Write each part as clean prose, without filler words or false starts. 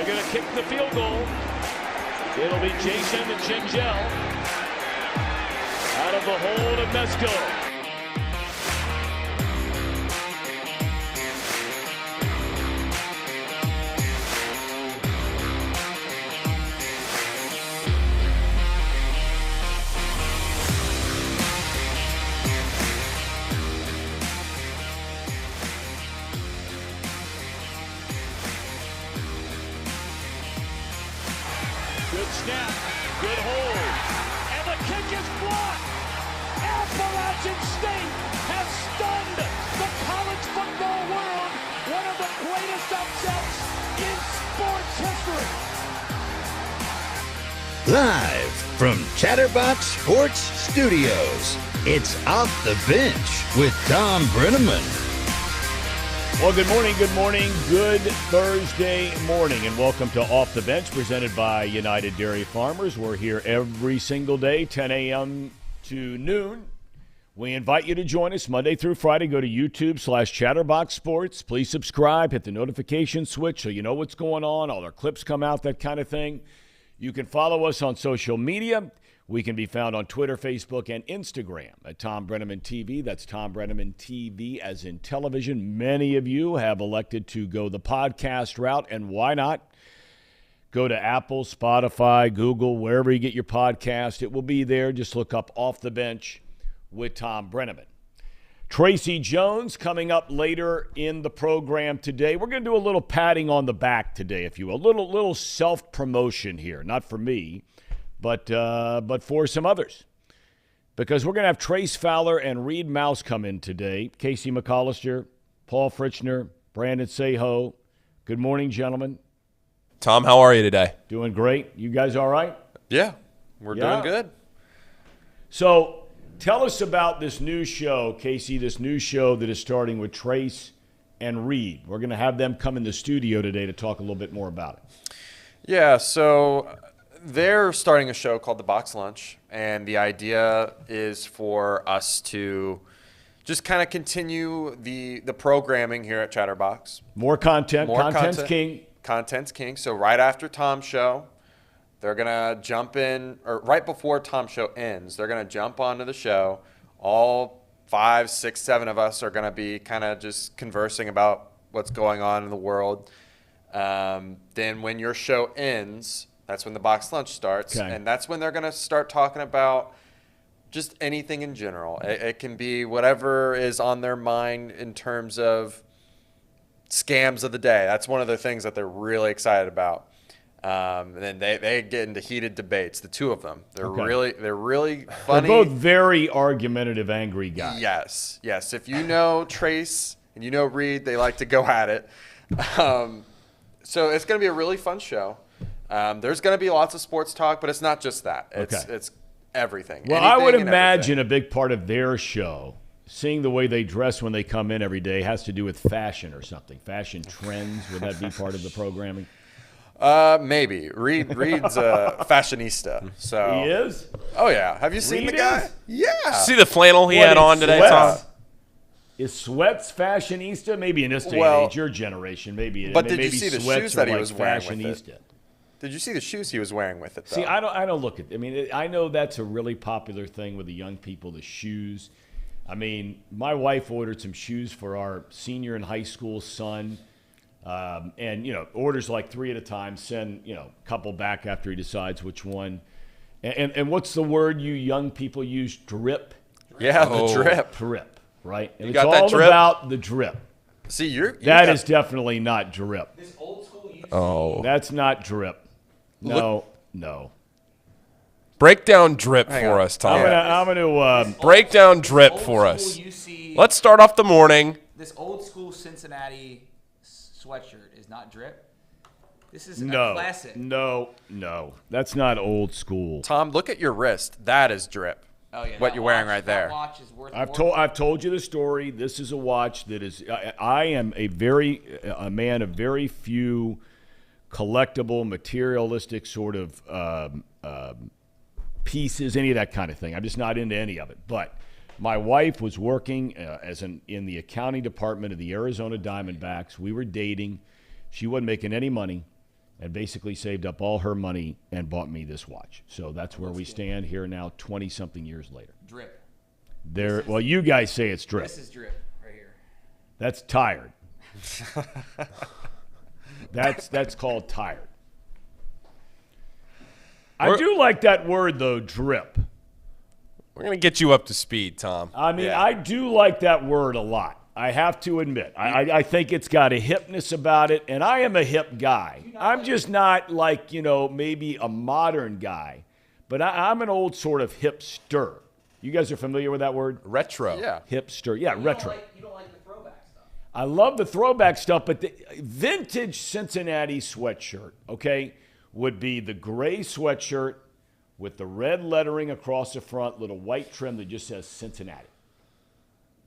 They're going to kick the field goal. It'll be Jason and Chingel out of the hold of Mesco. Good snap, good hold, and the kick is blocked. Appalachian State has stunned the college football world. One of the greatest upsets in sports history. Live from Chatterbox Sports Studios, it's Off the Bench with Thom Brennaman. Well, good morning, good Thursday morning, and welcome to Off the Bench, presented by United Dairy Farmers. We're here every single day, 10 a.m. to noon. We invite you to join us Monday through Friday. Go to YouTube/Chatterbox Sports. Please subscribe, hit the notification switch so you know what's going on. All our clips come out, that kind of thing. You can follow us on social media. We can be found on Twitter, Facebook, and Instagram at Thom Brennaman TV. That's Thom Brennaman TV as in television. Many of you have elected to go the podcast route, and why not? Go to Apple, Spotify, Google, wherever you get your podcast. It will be there. Just look up Off the Bench with Thom Brennaman. Tracy Jones coming up later in the program today. We're going to do a little patting on the back today, if you will. A little self-promotion here, not for me, but for some others. Because we're going to have Trace Fowler and Reed Mouse come in today. Casey McAllister, Paul Fritchner, Brandon Seho. Good morning, gentlemen. Tom, how are you today? Doing great. You guys all right? Yeah, we're doing good. So tell us about this new show, Casey, this new show that is starting with Trace and Reed. We're going to have them come in the studio today to talk a little bit more about it. Yeah, so they're starting a show called The Box Lunch, and the idea is for us to just kind of continue the programming here at Chatterbox. More content. Content's king. Content's king. So right after Tom's show, they're going to jump in, or right before Tom's show ends, they're going to jump onto the show. All 5, 6, 7 of us are going to be kind of just conversing about what's going on in the world. Then when your show ends, that's when the box lunch starts, okay. And that's when they're going to start talking about just anything in general. It can be whatever is on their mind in terms of scams of the day. That's one of the things that they're really excited about. And then they get into heated debates, the two of them. They're really funny. They're both very argumentative, angry guys. Yes. If you know Trace and you know Reed, they like to go at it. So it's going to be a really fun show. There's going to be lots of sports talk, but it's not just that. It's everything. Well, I would imagine a big part of their show, seeing the way they dress when they come in every day, has to do with fashion or something. Fashion trends, would that be part of the programming? Maybe. Reed's a fashionista. So he is? Oh, yeah. Have you seen the guy? Yeah. See the flannel he had on today, Tom? Is sweats fashionista? Maybe in this day and age, your generation, maybe. But did maybe you see the shoes that he was wearing with it? Did you see the shoes he was wearing with it, though? See, I don't look at – I mean, I know that's a really popular thing with the young people, the shoes. I mean, my wife ordered some shoes for our senior in high school son, and, orders like 3 at a time, send, a couple back after he decides which one. And what's the word you young people use? Drip? Yeah, the drip. Drip, right? And you got that drip? It's all about the drip. See, that is definitely not drip. This old school That's not drip. No. Break down drip for us, Tom. I'm going to break down drip for us. Let's start off the morning. This old school Cincinnati sweatshirt is not drip. This is a classic. No. That's not old school. Tom, look at your wrist. That is drip. Oh, yeah, what you're wearing right there. That watch is worth I've told you the story. This is a watch that is. I am a man of very few collectible, materialistic sort of pieces, any of that kind of thing. I'm just not into any of it. But my wife was working in the accounting department of the Arizona Diamondbacks. We were dating. She wasn't making any money. and basically saved up all her money and bought me this watch. So that's where we stand here now 20-something years later. Drip. Well, you guys say it's drip. This is drip right here. That's tired. That's called tired. I do like that word, though, drip. We're going to get you up to speed, Tom. I mean, I do like that word a lot. I have to admit. I think it's got a hipness about it, and I am a hip guy. I'm just not like, maybe a modern guy, but I'm an old sort of hipster. You guys are familiar with that word? Retro. Yeah. Hipster. Yeah, retro. You don't like the throwback stuff. I love the throwback stuff, but the vintage Cincinnati sweatshirt, okay, would be the gray sweatshirt with the red lettering across the front, little white trim that just says Cincinnati.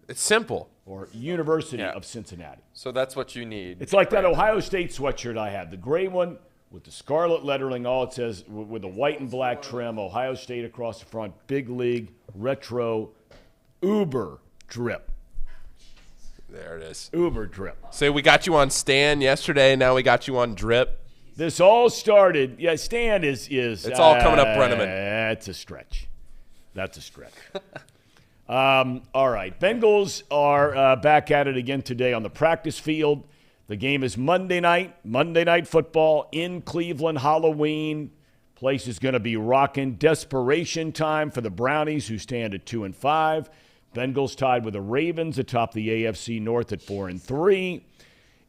It's simple. Or University of Cincinnati. So that's what you need. It's like that Ohio State sweatshirt I had, the gray one with the scarlet lettering, all it says with the white and black trim, Ohio State across the front, big league, retro, uber drip. There it is. Uber drip. So we got you on Stan yesterday. Now we got you on Drip. This all started, Stan is It's all coming up, Brennaman. That's a stretch. That's a stretch. All right. Bengals are back at it again today on the practice field. The game is Monday night football in Cleveland, Halloween. Place is going to be rocking. Desperation time for the Brownies, who stand at 2-5. Bengals tied with the Ravens atop the AFC North at 4-3.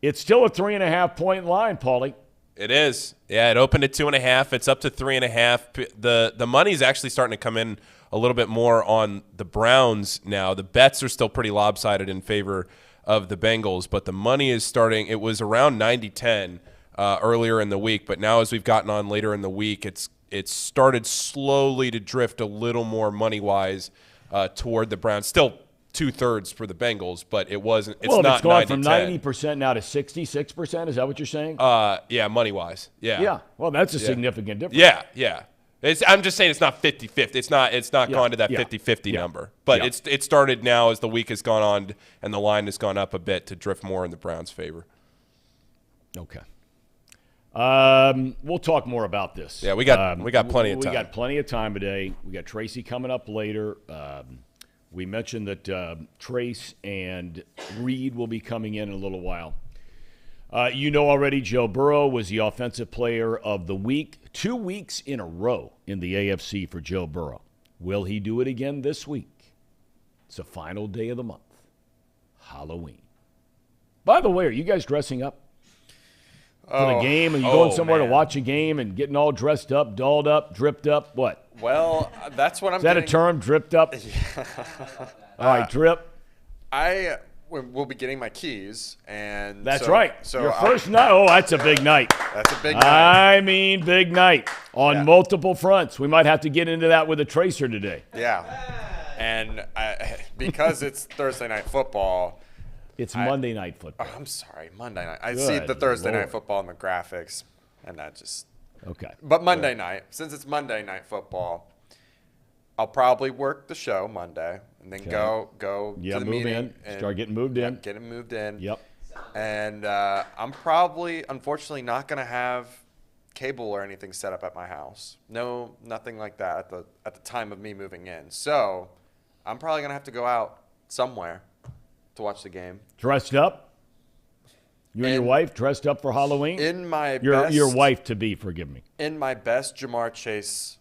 It's still a 3.5-point line, Paulie. It is. Yeah, it opened at 2.5. It's up to 3.5. The money's actually starting to come in a little bit more on the Browns now. The bets are still pretty lopsided in favor of the Bengals, but the money is starting. It was around 90-10 earlier in the week, but now as we've gotten on later in the week, it's started slowly to drift a little more money-wise toward the Browns. Still 2/3 for the Bengals, but it wasn't. It's not 90-10. It's gone from 90% now to 66%. Is that what you're saying? Yeah, money-wise. Yeah. Yeah. Well, that's a significant difference. Yeah. I'm just saying it's not 50-50. It's not gone to that 50-50 number. But it started now as the week has gone on and the line has gone up a bit to drift more in the Browns' favor. Okay. We'll talk more about this. Yeah, we got plenty of time. We got plenty of time today. We got Tracy coming up later. We mentioned that Trace and Reed will be coming in a little while. Already, Joe Burrow was the offensive player of the week, 2 weeks in a row in the AFC for Joe Burrow. Will he do it again this week? It's the final day of the month, Halloween. By the way, are you guys dressing up for the game? Are you going somewhere to watch a game and getting all dressed up, dolled up, dripped up? What? Well, that's what I'm Is that a term, dripped up? All right, drip. I will be getting my keys, and that's right. So your first night. Oh, that's a big night. That's a big night. I mean, big night on multiple fronts. We might have to get into that with a tracer today. Yeah, and because it's Thursday night football. It's Monday night football. I'm sorry, Monday night. I see the Thursday night football in the graphics, and that just okay. But Monday night, since it's Monday night football, I'll probably work the show Monday and then go to the meeting and start getting moved in. Getting moved in. Yep. And I'm probably, unfortunately, not going to have cable or anything set up at my house. No, nothing like that at the time of me moving in. So I'm probably going to have to go out somewhere to watch the game. Dressed up? You and your wife dressed up for Halloween? In my your wife to be, forgive me. In my best Jamar Chase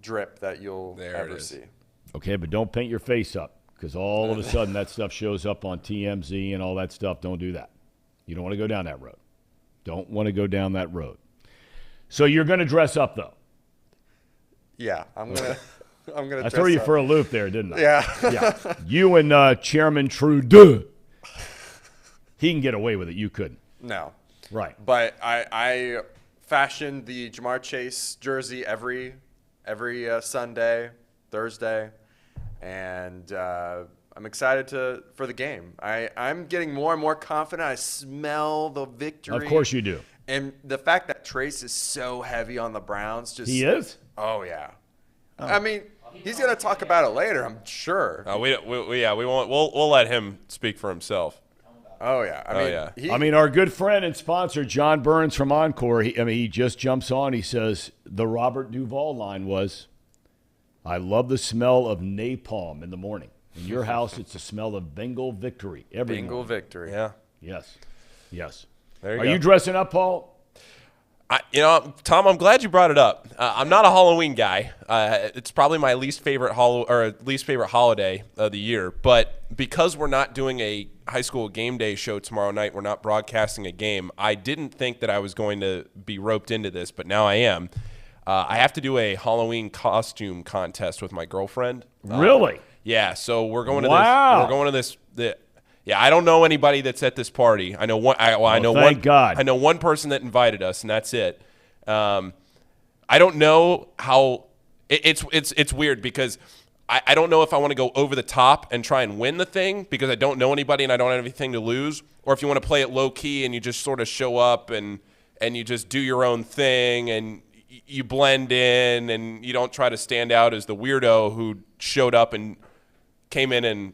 drip that you'll ever see. Okay, but don't paint your face up, because all of a sudden that stuff shows up on TMZ and all that stuff. Don't do that. You don't want to go down that road. Don't want to go down that road. So you're going to dress up, though? Yeah, I'm going to I threw you for a loop there, didn't I? Yeah. You and Chairman Trudeau. He can get away with it. You couldn't. No. Right. But I fashioned the Jamar Chase jersey every Sunday, Thursday, and I'm excited for the game. I'm getting more and more confident. I smell the victory. Of course you do. And the fact that Trace is so heavy on the Browns just he is? Oh yeah. Oh. I mean, he's going to talk about it later, I'm sure. We won't. We'll let him speak for himself. Oh, yeah. I mean, our good friend and sponsor, John Burns from Encore, he just jumps on. He says the Robert Duvall line was, I love the smell of napalm in the morning. In your house, it's the smell of Bengal victory every Bengal morning. victory. Yeah. Yes. There you Are go. you dressing up, Paul? Tom, I'm glad you brought it up. I'm not a Halloween guy. It's probably my least favorite holiday of the year. But because we're not doing a high school game day show tomorrow night, we're not broadcasting a game. I didn't think that I was going to be roped into this, but now I am. I have to do a Halloween costume contest with my girlfriend. Really? Yeah. So we're going to Wow. this. We're going to this. Yeah, I don't know anybody that's at this party. I know one. I know thank one. God. I know one person that invited us, and that's it. I don't know how. It's weird because I don't know if I want to go over the top and try and win the thing because I don't know anybody and I don't have anything to lose, or if you want to play it low key and you just sort of show up and you just do your own thing and you blend in and you don't try to stand out as the weirdo who showed up and came in and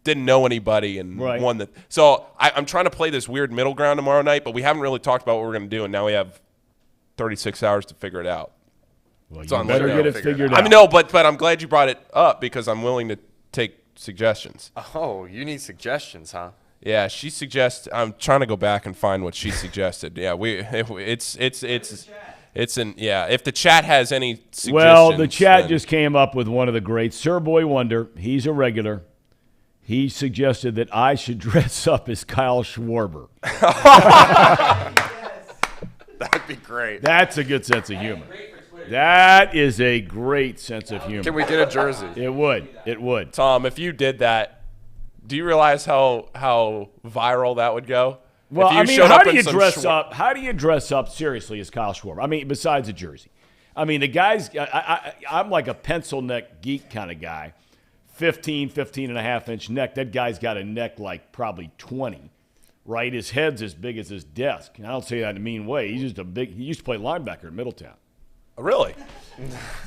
didn't know anybody and won the. So I'm trying to play this weird middle ground tomorrow night, but we haven't really talked about what we're going to do, and now we have 36 hours to figure it out. Well, So you better get it figured out. I mean, no, but I'm glad you brought it up because I'm willing to take suggestions. Oh, you need suggestions, huh? Yeah, she suggests. I'm trying to go back and find what she suggested. Yeah, it's if the chat has any suggestions. Well, the chat then- just came up with one of the greats. Sir Boy Wonder, he's a regular. He suggested that I should dress up as Kyle Schwarber. That'd be great. That's a good sense of humor. That is a great sense of humor. Can we get a jersey? It would. It would. Tom, if you did that, do you realize how viral that would go? Well, If you I mean, showed how up do in you some dress up? How do you dress up seriously as Kyle Schwarber? I mean, besides a jersey. I mean, the guy's. I'm like a pencil neck geek kind of guy. 15 and a half inch neck. That guy's got a neck like probably 20, right? His head's as big as his desk. And I don't say that in a mean way. He used to play linebacker in Middletown. Really?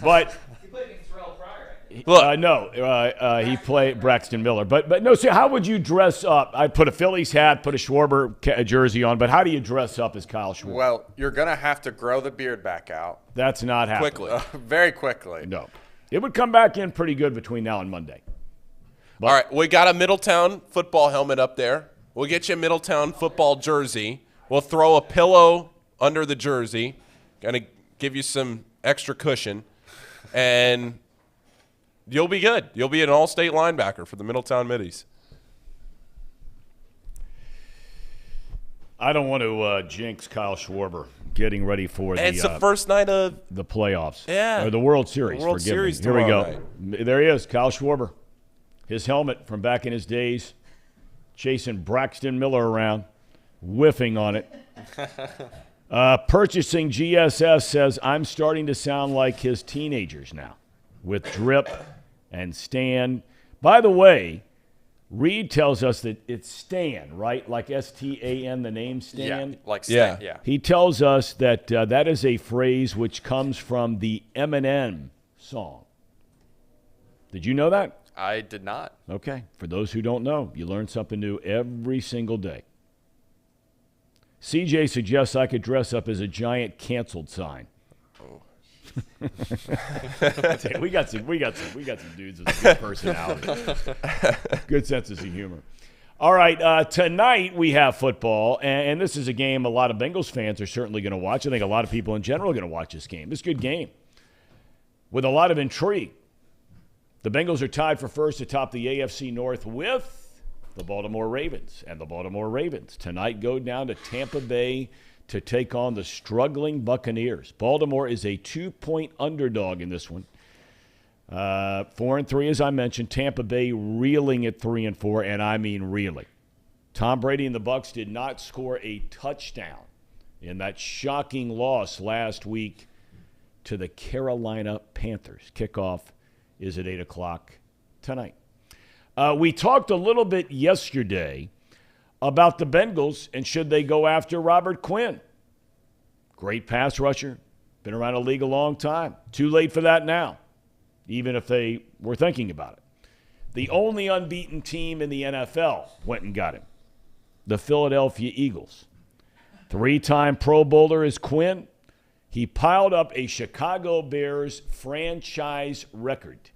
But He played against Terrell Pryor. Look, he played Braxton Miller. But no, see, how would you dress up? I'd put a Phillies hat, put a Schwarber jersey on, but how do you dress up as Kyle Schwarber? Well, you're going to have to grow the beard back out. That's not happening. quickly. Very quickly. No. It would come back in pretty good between now and Monday. All right, we got a Middletown football helmet up there. We'll get you a Middletown football jersey. We'll throw a pillow under the jersey. Gonna give you some extra cushion, and you'll be good. You'll be an all-state linebacker for the Middletown Middies. I don't want to jinx Kyle Schwarber getting ready for It's the first night of the playoffs. Yeah. Or the World Series. World forgive Series me. Here we go. tomorrow There he is, Kyle Schwarber. His helmet from back in his days, chasing Braxton Miller around, whiffing on it. Purchasing GSS says, I'm starting to sound like his teenagers now with Drip and Stan. By the way, Reed tells us that it's Stan, right? Like S-T-A-N, the name Stan? Yeah, like Yeah. Stan, yeah. He tells us that that is a phrase which comes from the Eminem song. Did you know that? I did not. Okay. For those who don't know, you learn something new every single day. CJ suggests I could dress up as a giant canceled sign. we got some dudes with a good personality, good senses of humor. All right, tonight we have football, and this is a game a lot of Bengals fans are certainly going to watch. I think a lot of people in general are going to watch this game. This is a good game with a lot of intrigue. The Bengals are tied for first atop the AFC North with the Baltimore Ravens, and the Baltimore Ravens tonight go down to Tampa Bay to take on the struggling Buccaneers. Baltimore is a 2-point underdog in this one. 4-3, as I mentioned. Tampa Bay reeling at 3-4, and I mean reeling. Tom Brady and the Bucs did not score a touchdown in that shocking loss last week to the Carolina Panthers. Kickoff is at 8 o'clock tonight. We talked a little bit yesterday about the Bengals and should they go after Robert Quinn. Great pass rusher, been around the league a long time. Too late for that now, even if they were thinking about it. The only unbeaten team in the NFL went and got him. the Philadelphia Eagles. 3-time Pro Bowler is Quinn. He piled up a Chicago Bears franchise record.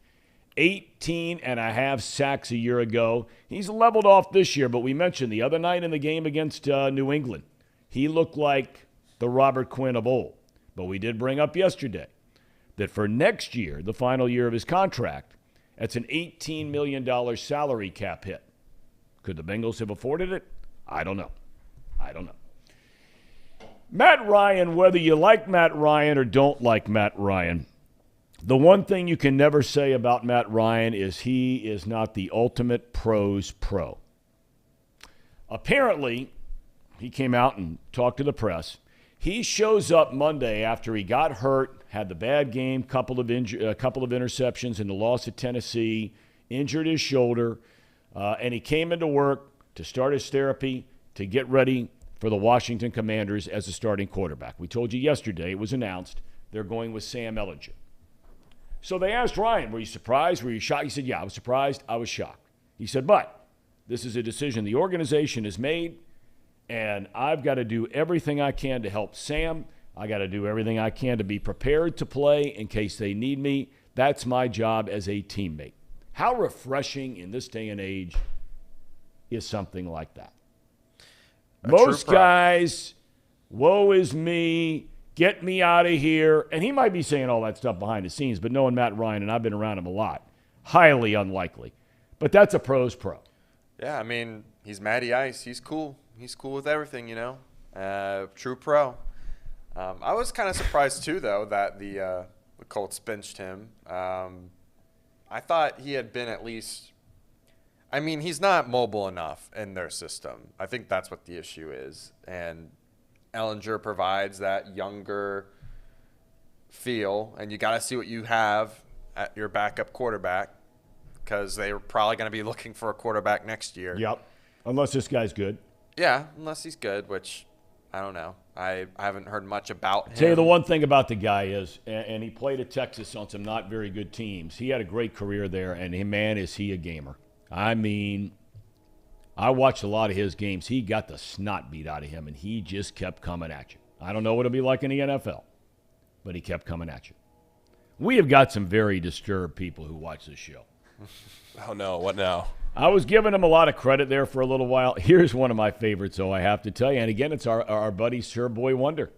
18 and a half sacks a year ago. He's leveled off this year, but we mentioned the other night in the game against New England, he looked like the Robert Quinn of old. But we did bring up yesterday that for next year, the final year of his contract, that's an $18 million salary cap hit. Could the Bengals have afforded it? I don't know. Matt Ryan, whether you like Matt Ryan or don't like Matt Ryan, the one thing you can never say about Matt Ryan is he is not the ultimate pros pro. Apparently, he came out and talked to the press. He shows up Monday after he got hurt, had the bad game, a couple of interceptions in the loss at Tennessee, injured his shoulder, and he came into work to start his therapy to get ready for the Washington Commanders as a starting quarterback. We told you yesterday, it was announced, they're going with Sam Ehlinger. So they asked Ryan, were you surprised? Were you shocked? He said, yeah, I was surprised. I was shocked. He said, but this is a decision the organization has made, and I've got to do everything I can to help Sam. I got to do everything I can to be prepared to play in case they need me. That's my job as a teammate. How refreshing in this day and age is something like that? Most guys, woe is me, get me out of here. And he might be saying all that stuff behind the scenes, but knowing Matt Ryan, and I've been around him a lot, highly unlikely. But that's a pro's pro. Yeah, I mean, he's Matty Ice. He's cool. He's cool with everything, you know. True pro. I was kind of surprised, too, though, that the Colts benched him. I thought he had been at least – I mean, he's not mobile enough in their system. I think that's what the issue is. And Ehlinger provides that younger feel, and you got to see what you have at your backup quarterback because they're probably going to be looking for a quarterback next year. Yep, unless this guy's good. Yeah, unless he's good, which I don't know. I haven't heard much about him. Tell you the one thing about the guy is, and he played at Texas on some not very good teams. He had a great career there, and man, is he a gamer. I mean, I watched a lot of his games. He got the snot beat out of him, and he just kept coming at you. I don't know what it'll be like in the NFL, but he kept coming at you. We have got some very disturbed people who watch this show. Oh, no. What now? I was giving him a lot of credit there for a little while. Here's one of my favorites, though, I have to tell you. And, again, it's our buddy Sir Boy Wonder.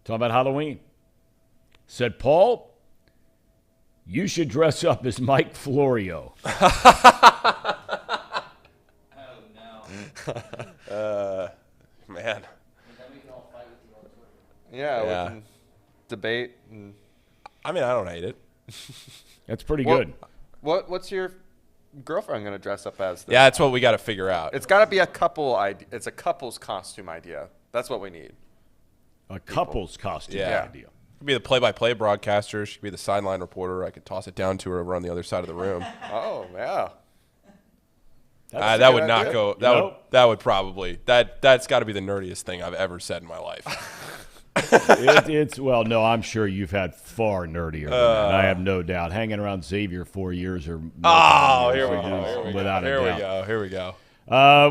Talking about Halloween. Said, Paul, you should dress up as Mike Florio. Oh, no. Man. Yeah, Yeah. we can debate. And I mean, I don't hate it. That's pretty good. What's your girlfriend going to dress up as? Then? Yeah, that's what we got to figure out. It's got to be a couple idea. It's a couple's costume idea. That's what we need. A couple's costume Yeah. idea. Could be the play-by-play broadcaster. She could be the sideline reporter. I could toss it down to her over on the other side of the room. Oh, yeah. That would good not idea. go. That would probably that's got to be the nerdiest thing I've ever said in my life. Well, no, I'm sure you've had far nerdier than that. I have no doubt. Hanging around Xavier 4 years or more Here we years, go. without a doubt. Here we go.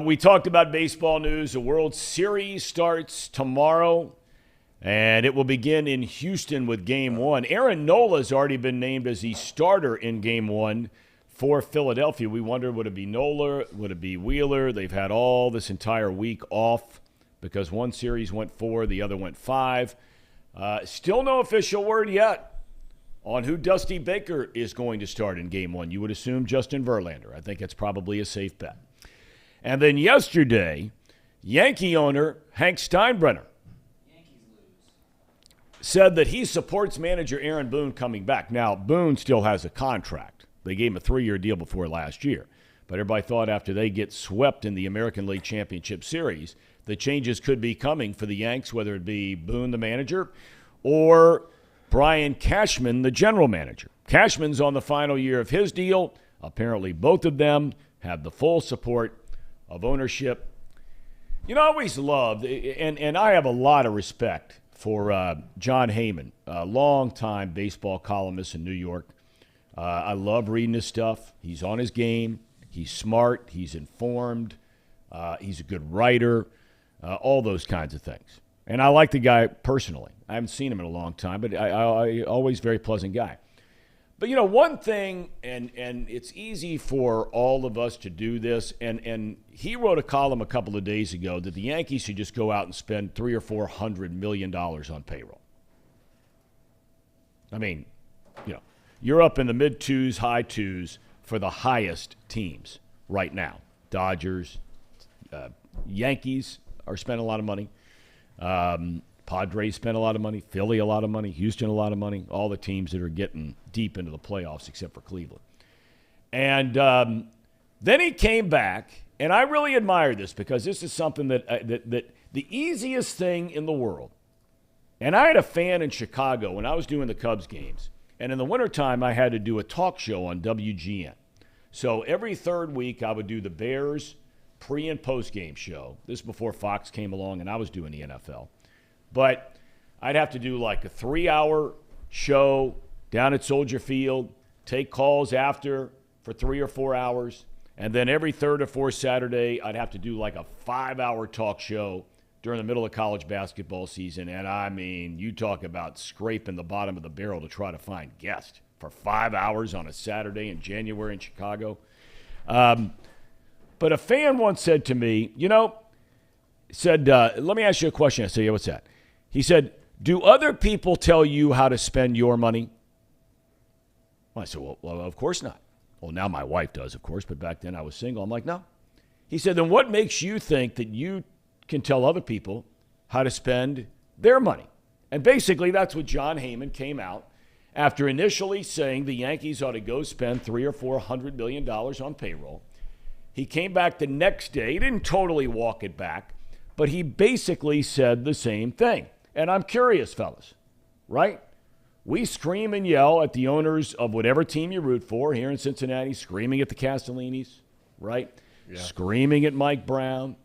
We talked about baseball news. The World Series starts tomorrow, and it will begin in Houston with Game 1. Aaron Nola has already been named as the starter in Game 1 for Philadelphia. We wondered, would it be Nola? Would it be Wheeler? They've had all this entire week off because one series went 4, the other went 5. Still no official word yet on who Dusty Baker is going to start in Game 1. You would assume Justin Verlander. I think that's probably a safe bet. And then yesterday, Yankee owner Hank Steinbrenner said that he supports manager Aaron Boone coming back. Now, Boone still has a contract. They gave him a 3-year deal before last year. But everybody thought after they get swept in the American League Championship Series, the changes could be coming for the Yanks, whether it be Boone, the manager, or Brian Cashman, the general manager. Cashman's on the final year of his deal. Apparently both of them have the full support of ownership. You know, I always loved, and I have a lot of respect for John Heyman, a longtime baseball columnist in New York. I love reading his stuff. He's on his game. He's smart. He's informed. He's a good writer, all those kinds of things. And I like the guy personally. I haven't seen him in a long time, but I always very pleasant guy. But, one thing, and it's easy for all of us to do this, and he wrote a column a couple of days ago that the Yankees should just go out and spend $300 or $400 million on payroll. I mean, you're up in the mid-twos, high twos for the highest teams right now. Dodgers, Yankees are spending a lot of money. Padres spent a lot of money. Philly a lot of money. Houston a lot of money. All the teams that are getting deep into the playoffs except for Cleveland. And then he came back, and I really admire this because this is something that the easiest thing in the world. And I had a fan in Chicago when I was doing the Cubs games. And in the wintertime, I had to do a talk show on WGN. So every third week, I would do the Bears pre- and post-game show. This is before Fox came along and I was doing the NFL. But I'd have to do like a 3-hour show down at Soldier Field, take calls after for 3 or 4 hours, and then every third or fourth Saturday, I'd have to do like a 5-hour talk show during the middle of college basketball season. And I mean, you talk about scraping the bottom of the barrel to try to find guests for 5 hours on a Saturday in January in Chicago. But a fan once said to me, let me ask you a question. I said, yeah, what's that? He said, do other people tell you how to spend your money? Well, I said, well, of course not. Well, now my wife does, of course, but back then I was single. I'm like, no. He said, then what makes you think that you can tell other people how to spend their money? And basically that's what John Heyman came out after initially saying the Yankees ought to go spend $300 or $400 million on payroll. He came back the next day. He didn't totally walk it back, but he basically said the same thing. And I'm curious, fellas, right? We scream and yell at the owners of whatever team you root for here in Cincinnati, screaming at the Castellinis, right? Yeah. Screaming at Mike Brown,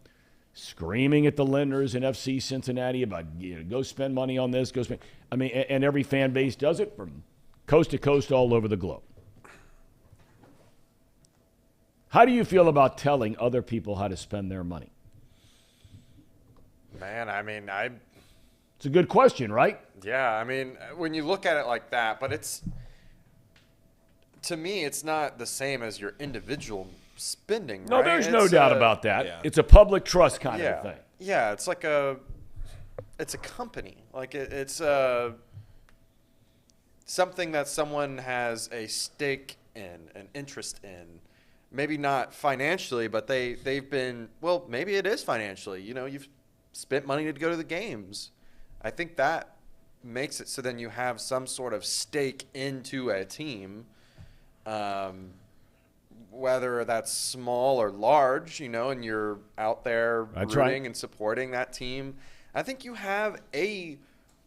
screaming at the lenders in FC Cincinnati about, go spend money on this, go spend. I mean, and every fan base does it from coast to coast all over the globe. How do you feel about telling other people how to spend their money? Man, I mean, it's a good question, right? Yeah, I mean, when you look at it like that, but to me, it's not the same as your individual spending. No, right? there's no doubt about that. Yeah. It's a public trust kind of thing. Yeah, it's like it's a company. Like it's something that someone has a stake in, an interest in. Maybe not financially, but they've been, well, maybe it is financially. You've spent money to go to the games. I think that makes it so then you have some sort of stake into a team, whether that's small or large, and you're out there rooting and supporting that team. I think you have a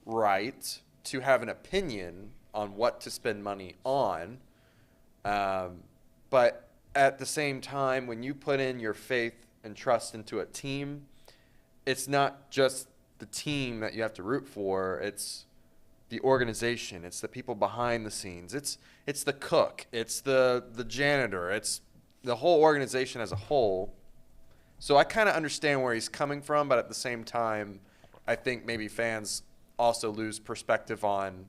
right to have an opinion on what to spend money on, but at the same time, when you put in your faith and trust into a team, it's not just the team that you have to root for. It's the organization. It's the people behind the scenes. It's the cook. It's the janitor. It's the whole organization as a whole. So I kind of understand where he's coming from, but at the same time, I think maybe fans also lose perspective on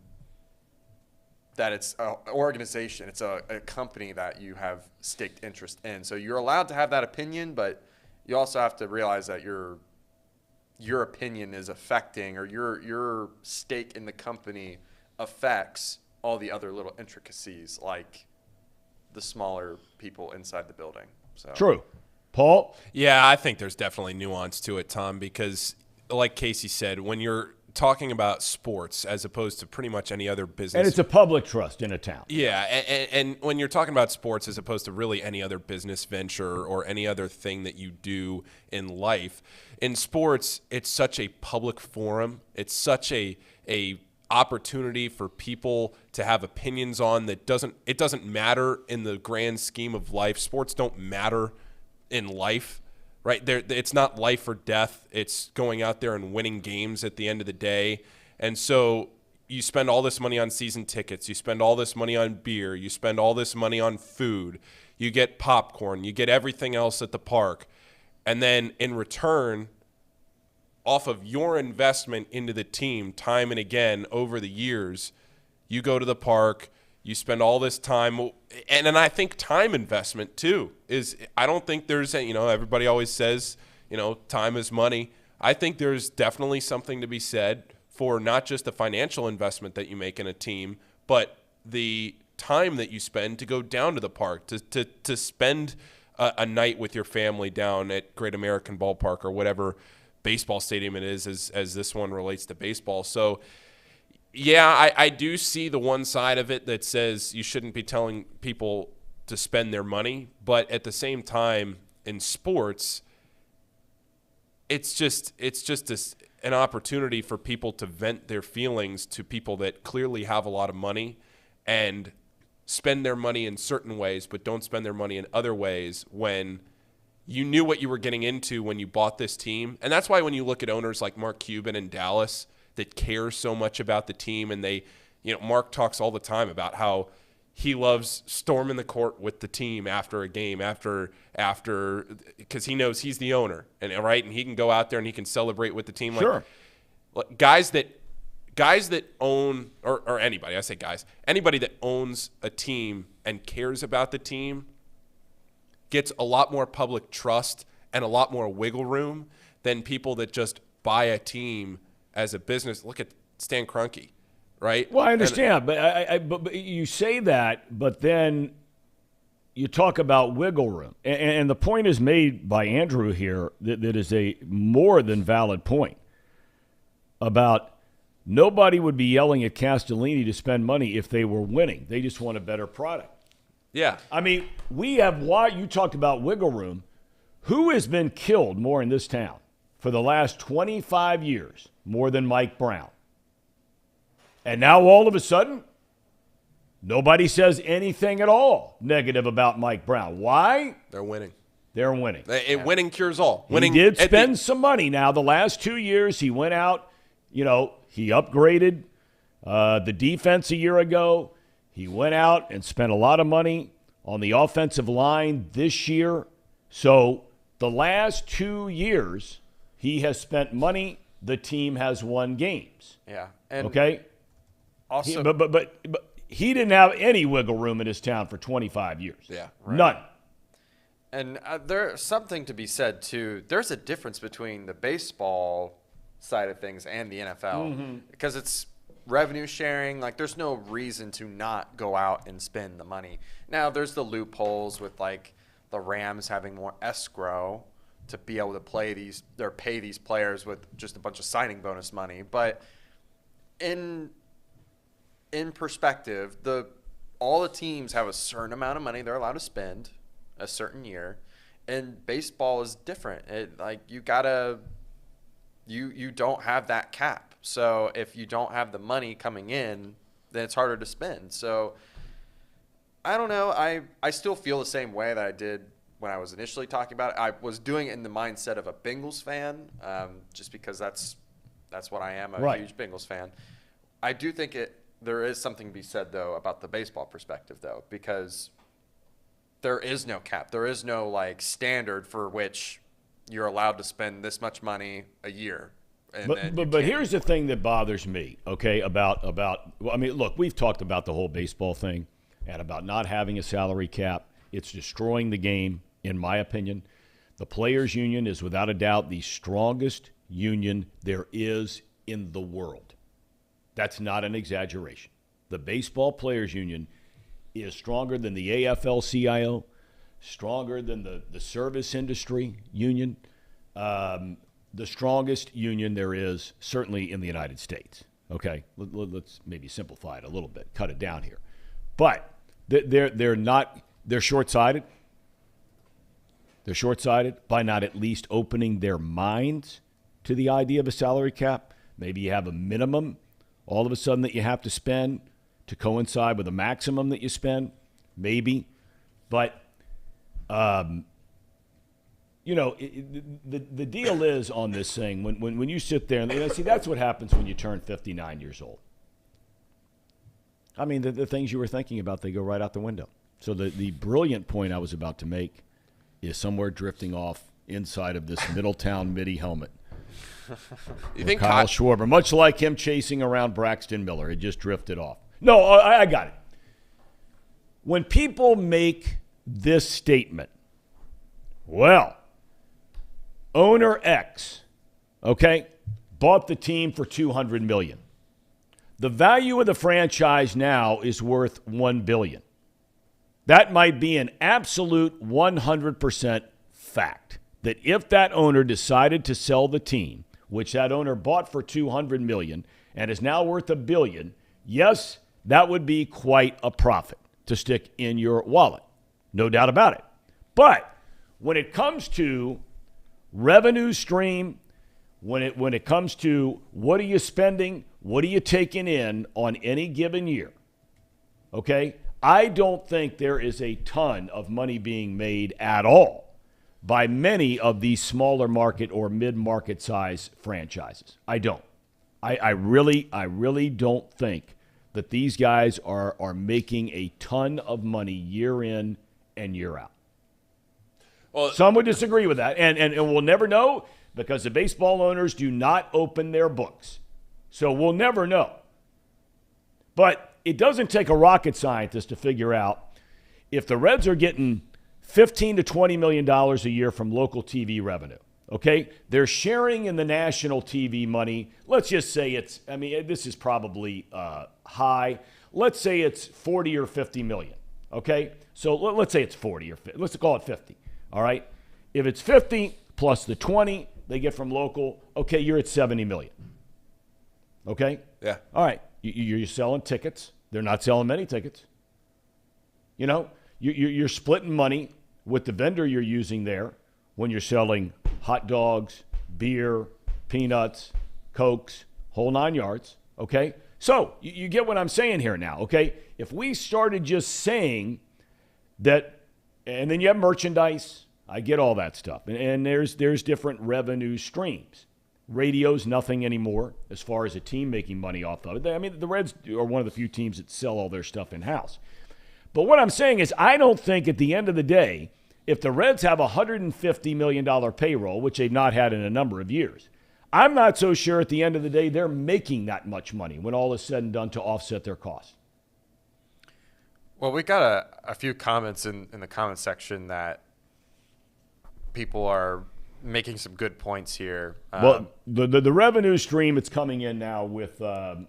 that it's an organization. It's a company that you have staked interest in. So you're allowed to have that opinion, but you also have to realize that your opinion is affecting, or your stake in the company affects all the other little intricacies, like the smaller people inside the building. So true. Paul? Yeah, I think there's definitely nuance to it, Tom, because like Casey said, when you're talking about sports as opposed to pretty much any other business. And it's a public trust in a town. Yeah, and when you're talking about sports as opposed to really any other business venture or any other thing that you do in life, in sports, it's such a public forum. It's such a opportunity for people to have opinions on that doesn't matter in the grand scheme of life. Sports don't matter in life. Right there, it's not life or death. It's going out there and winning games at the end of the day. And so you spend all this money on season tickets. You spend all this money on beer. You spend all this money on food. You get popcorn. You get everything else at the park. And then in return, off of your investment into the team time and again over the years, you go to the park, you spend all this time. And I think time investment, too, is I don't think there's a, everybody always says, time is money. I think there's definitely something to be said for not just the financial investment that you make in a team, but the time that you spend to go down to the park, to spend a night with your family down at Great American Ballpark or whatever baseball stadium it is, as this one relates to baseball. So, yeah, I do see the one side of it that says you shouldn't be telling people to spend their money, but at the same time, in sports, it's just an opportunity for people to vent their feelings to people that clearly have a lot of money and spend their money in certain ways, but don't spend their money in other ways when you knew what you were getting into when you bought this team. And that's why when you look at owners like Mark Cuban in Dallas that care so much about the team, and they, Mark talks all the time about how he loves storming the court with the team after a game, after because he knows he's the owner, and he can go out there and he can celebrate with the team. Sure. Like guys that own, or anybody, I say guys, anybody that owns a team and cares about the team gets a lot more public trust and a lot more wiggle room than people that just buy a team as a business. Look at Stan Kroenke, right? Well, I understand, but you say that, but then you talk about wiggle room. And the point is made by Andrew here that is a more than valid point about nobody would be yelling at Castellini to spend money if they were winning. They just want a better product. Yeah. I mean, you talked about wiggle room. Who has been killed more in this town for the last 25 years more than Mike Brown? And now all of a sudden, nobody says anything at all negative about Mike Brown. Why? They're winning. They're winning. Winning cures all. He did spend some money. Now, the last 2 years, he went out, he upgraded the defense a year ago. He went out and spent a lot of money on the offensive line this year. So the last 2 years, he has spent money. The team has won games. Yeah. And okay? Also, But he didn't have any wiggle room in his town for 25 years. Yeah. Right. None. And there's something to be said, too. There's a difference between the baseball side of things and the NFL because it's revenue sharing. Like, there's no reason to not go out and spend the money. Now, there's the loopholes with, like, the Rams having more escrow to be able to pay these players with just a bunch of signing bonus money. But in perspective, all the teams have a certain amount of money they're allowed to spend a certain year, and baseball is different. You don't have that cap. So if you don't have the money coming in, then it's harder to spend. So I don't know. I still feel the same way that I did when I was initially talking about it. I was doing it in the mindset of a Bengals fan, just because that's what I am, a huge Bengals fan. I do think there is something to be said, though, about the baseball perspective, though, because there is no cap. There is no, standard for which you're allowed to spend this much money a year. But here's the thing that bothers me, okay, look, we've talked about the whole baseball thing and about not having a salary cap. It's destroying the game, in my opinion. The Players Union is without a doubt the strongest union there is in the world. That's not an exaggeration. The Baseball Players Union is stronger than the AFL-CIO, stronger than the service industry union, the strongest union there is, certainly in the United States. Okay, let's maybe simplify it a little bit, cut it down here. But they're short-sighted. They're short-sighted by not at least opening their minds to the idea of a salary cap. Maybe you have a minimum all of a sudden that you have to spend to coincide with a maximum that you spend, maybe. But, the deal is on this thing, when you sit there, and see, that's what happens when you turn 59 years old. I mean, the things you were thinking about, they go right out the window. So the brilliant point I was about to make is somewhere drifting off inside of this Middletown Midi helmet. You think Kyle Schwarber, much like him chasing around Braxton Miller, it just drifted off. No, I got it. When people make this statement, well, owner X, okay, bought the team for $200 million. The value of the franchise now is worth $1 billion. That might be an absolute 100% fact that if that owner decided to sell the team, which that owner bought for $200 million and is now worth $1 billion, yes, that would be quite a profit to stick in your wallet. No doubt about it. But when it comes to revenue stream, when it comes to what are you spending, what are you taking in on any given year, okay, I don't think there is a ton of money being made at all by many of these smaller market or mid-market size franchises. I don't. I really don't think that these guys are making a ton of money year in and year out. Well, some would disagree with that, and we'll never know because the baseball owners do not open their books. So we'll never know. But it doesn't take a rocket scientist to figure out if the Reds are getting $15 to $20 million a year from local TV revenue, okay? They're sharing in the national TV money. Let's just say this is probably high. Let's say it's 40 or 50 million, okay? So let's say it's 40 or 50. Let's call it 50, all right? If it's 50 plus the 20 they get from local, okay, you're at 70 million, okay? Yeah. All right, you're selling tickets. They're not selling many tickets. You know, you're splitting money with the vendor you're using there when you're selling hot dogs, beer, peanuts, Cokes, whole 9 yards, okay? So you get what I'm saying here now, okay? If we started just saying that, and then you have merchandise, I get all that stuff, and there's different revenue streams. Radio's nothing anymore as far as a team making money off of it. I mean, the Reds are one of the few teams that sell all their stuff in-house. But what I'm saying is I don't think at the end of the day, if the Reds have a $150 million payroll, which they've not had in a number of years, I'm not so sure at the end of the day they're making that much money when all is said and done to offset their costs. Well, we got a few comments in the comment section that people are making some good points here. Well, the revenue stream that's coming in now with the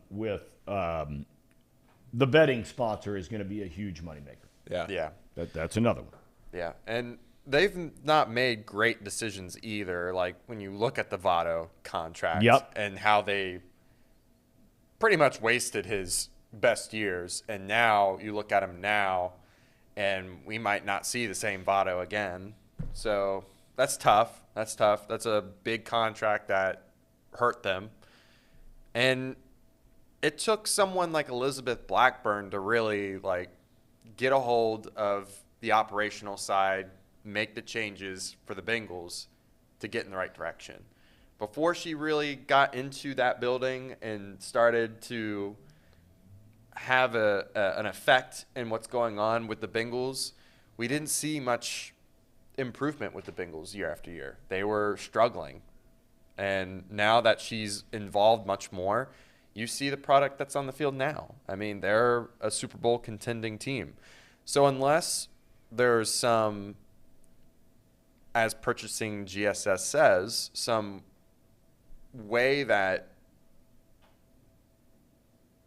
betting sponsor is going to be a huge moneymaker. Yeah. That's another one. Yeah, and they've not made great decisions either. Like when you look at the Votto contract and how they pretty much wasted his best years, and now you look at him now, and we might not see the same Votto again. So that's tough. That's a big contract that hurt them. And it took someone like Elizabeth Blackburn to really get a hold of the operational side, make the changes for the Bengals to get in the right direction. Before she really got into that building and started to have an effect in what's going on with the Bengals, we didn't see much improvement with the Bengals year after year. They were struggling. And now that she's involved much more, you see the product that's on the field now. I mean, they're a Super Bowl contending team. So unless there's some, as purchasing GSS says, some way that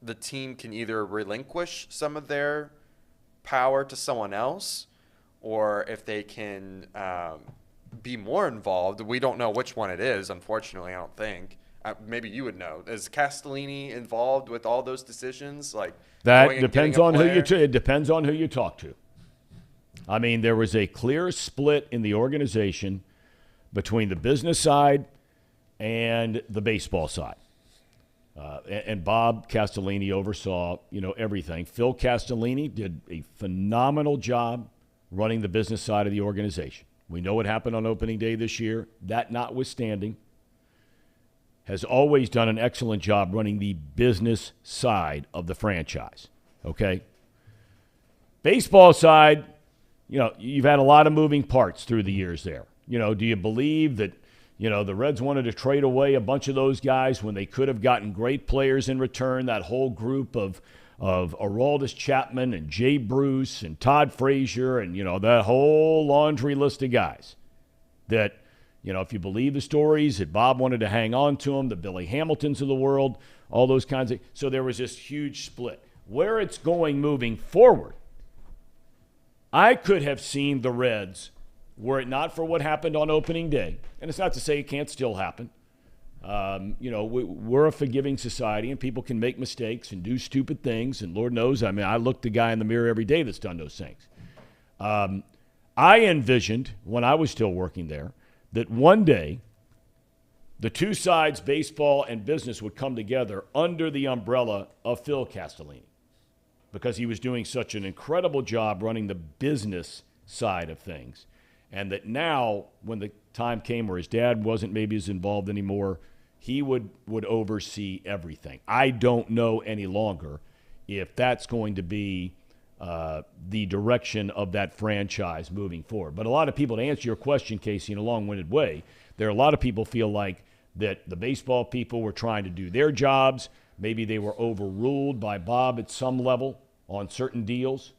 the team can either relinquish some of their power to someone else, or if they can be more involved. We don't know which one it is, unfortunately, I don't think. Maybe you would know. Is Castellini involved with all those decisions? That depends on it depends on who you talk to. I mean, there was a clear split in the organization between the business side and the baseball side. And Bob Castellini oversaw, everything. Phil Castellini did a phenomenal job running the business side of the organization. We know what happened on opening day this year. That notwithstanding, has always done an excellent job running the business side of the franchise, okay? Baseball side, you've had a lot of moving parts through the years there. Do you believe that, the Reds wanted to trade away a bunch of those guys when they could have gotten great players in return, that whole group of Aroldis Chapman and Jay Bruce and Todd Frazier and, that whole laundry list of guys that, if you believe the stories, that Bob wanted to hang on to them, the Billy Hamiltons of the world, all those kinds of – so there was this huge split. Where it's going moving forward, I could have seen the Reds, were it not for what happened on opening day, and it's not to say it can't still happen. We're a forgiving society, and people can make mistakes and do stupid things, and Lord knows, I look the guy in the mirror every day that's done those things. I envisioned, when I was still working there, that one day the two sides, baseball and business, would come together under the umbrella of Phil Castellini because he was doing such an incredible job running the business side of things. And that now, when the time came where his dad wasn't maybe as involved anymore, he would oversee everything. I don't know any longer if that's going to be the direction of that franchise moving forward. But a lot of people, to answer your question, Casey, in a long-winded way, there are a lot of people feel like that the baseball people were trying to do their jobs. Maybe they were overruled by Bob at some level on certain deals.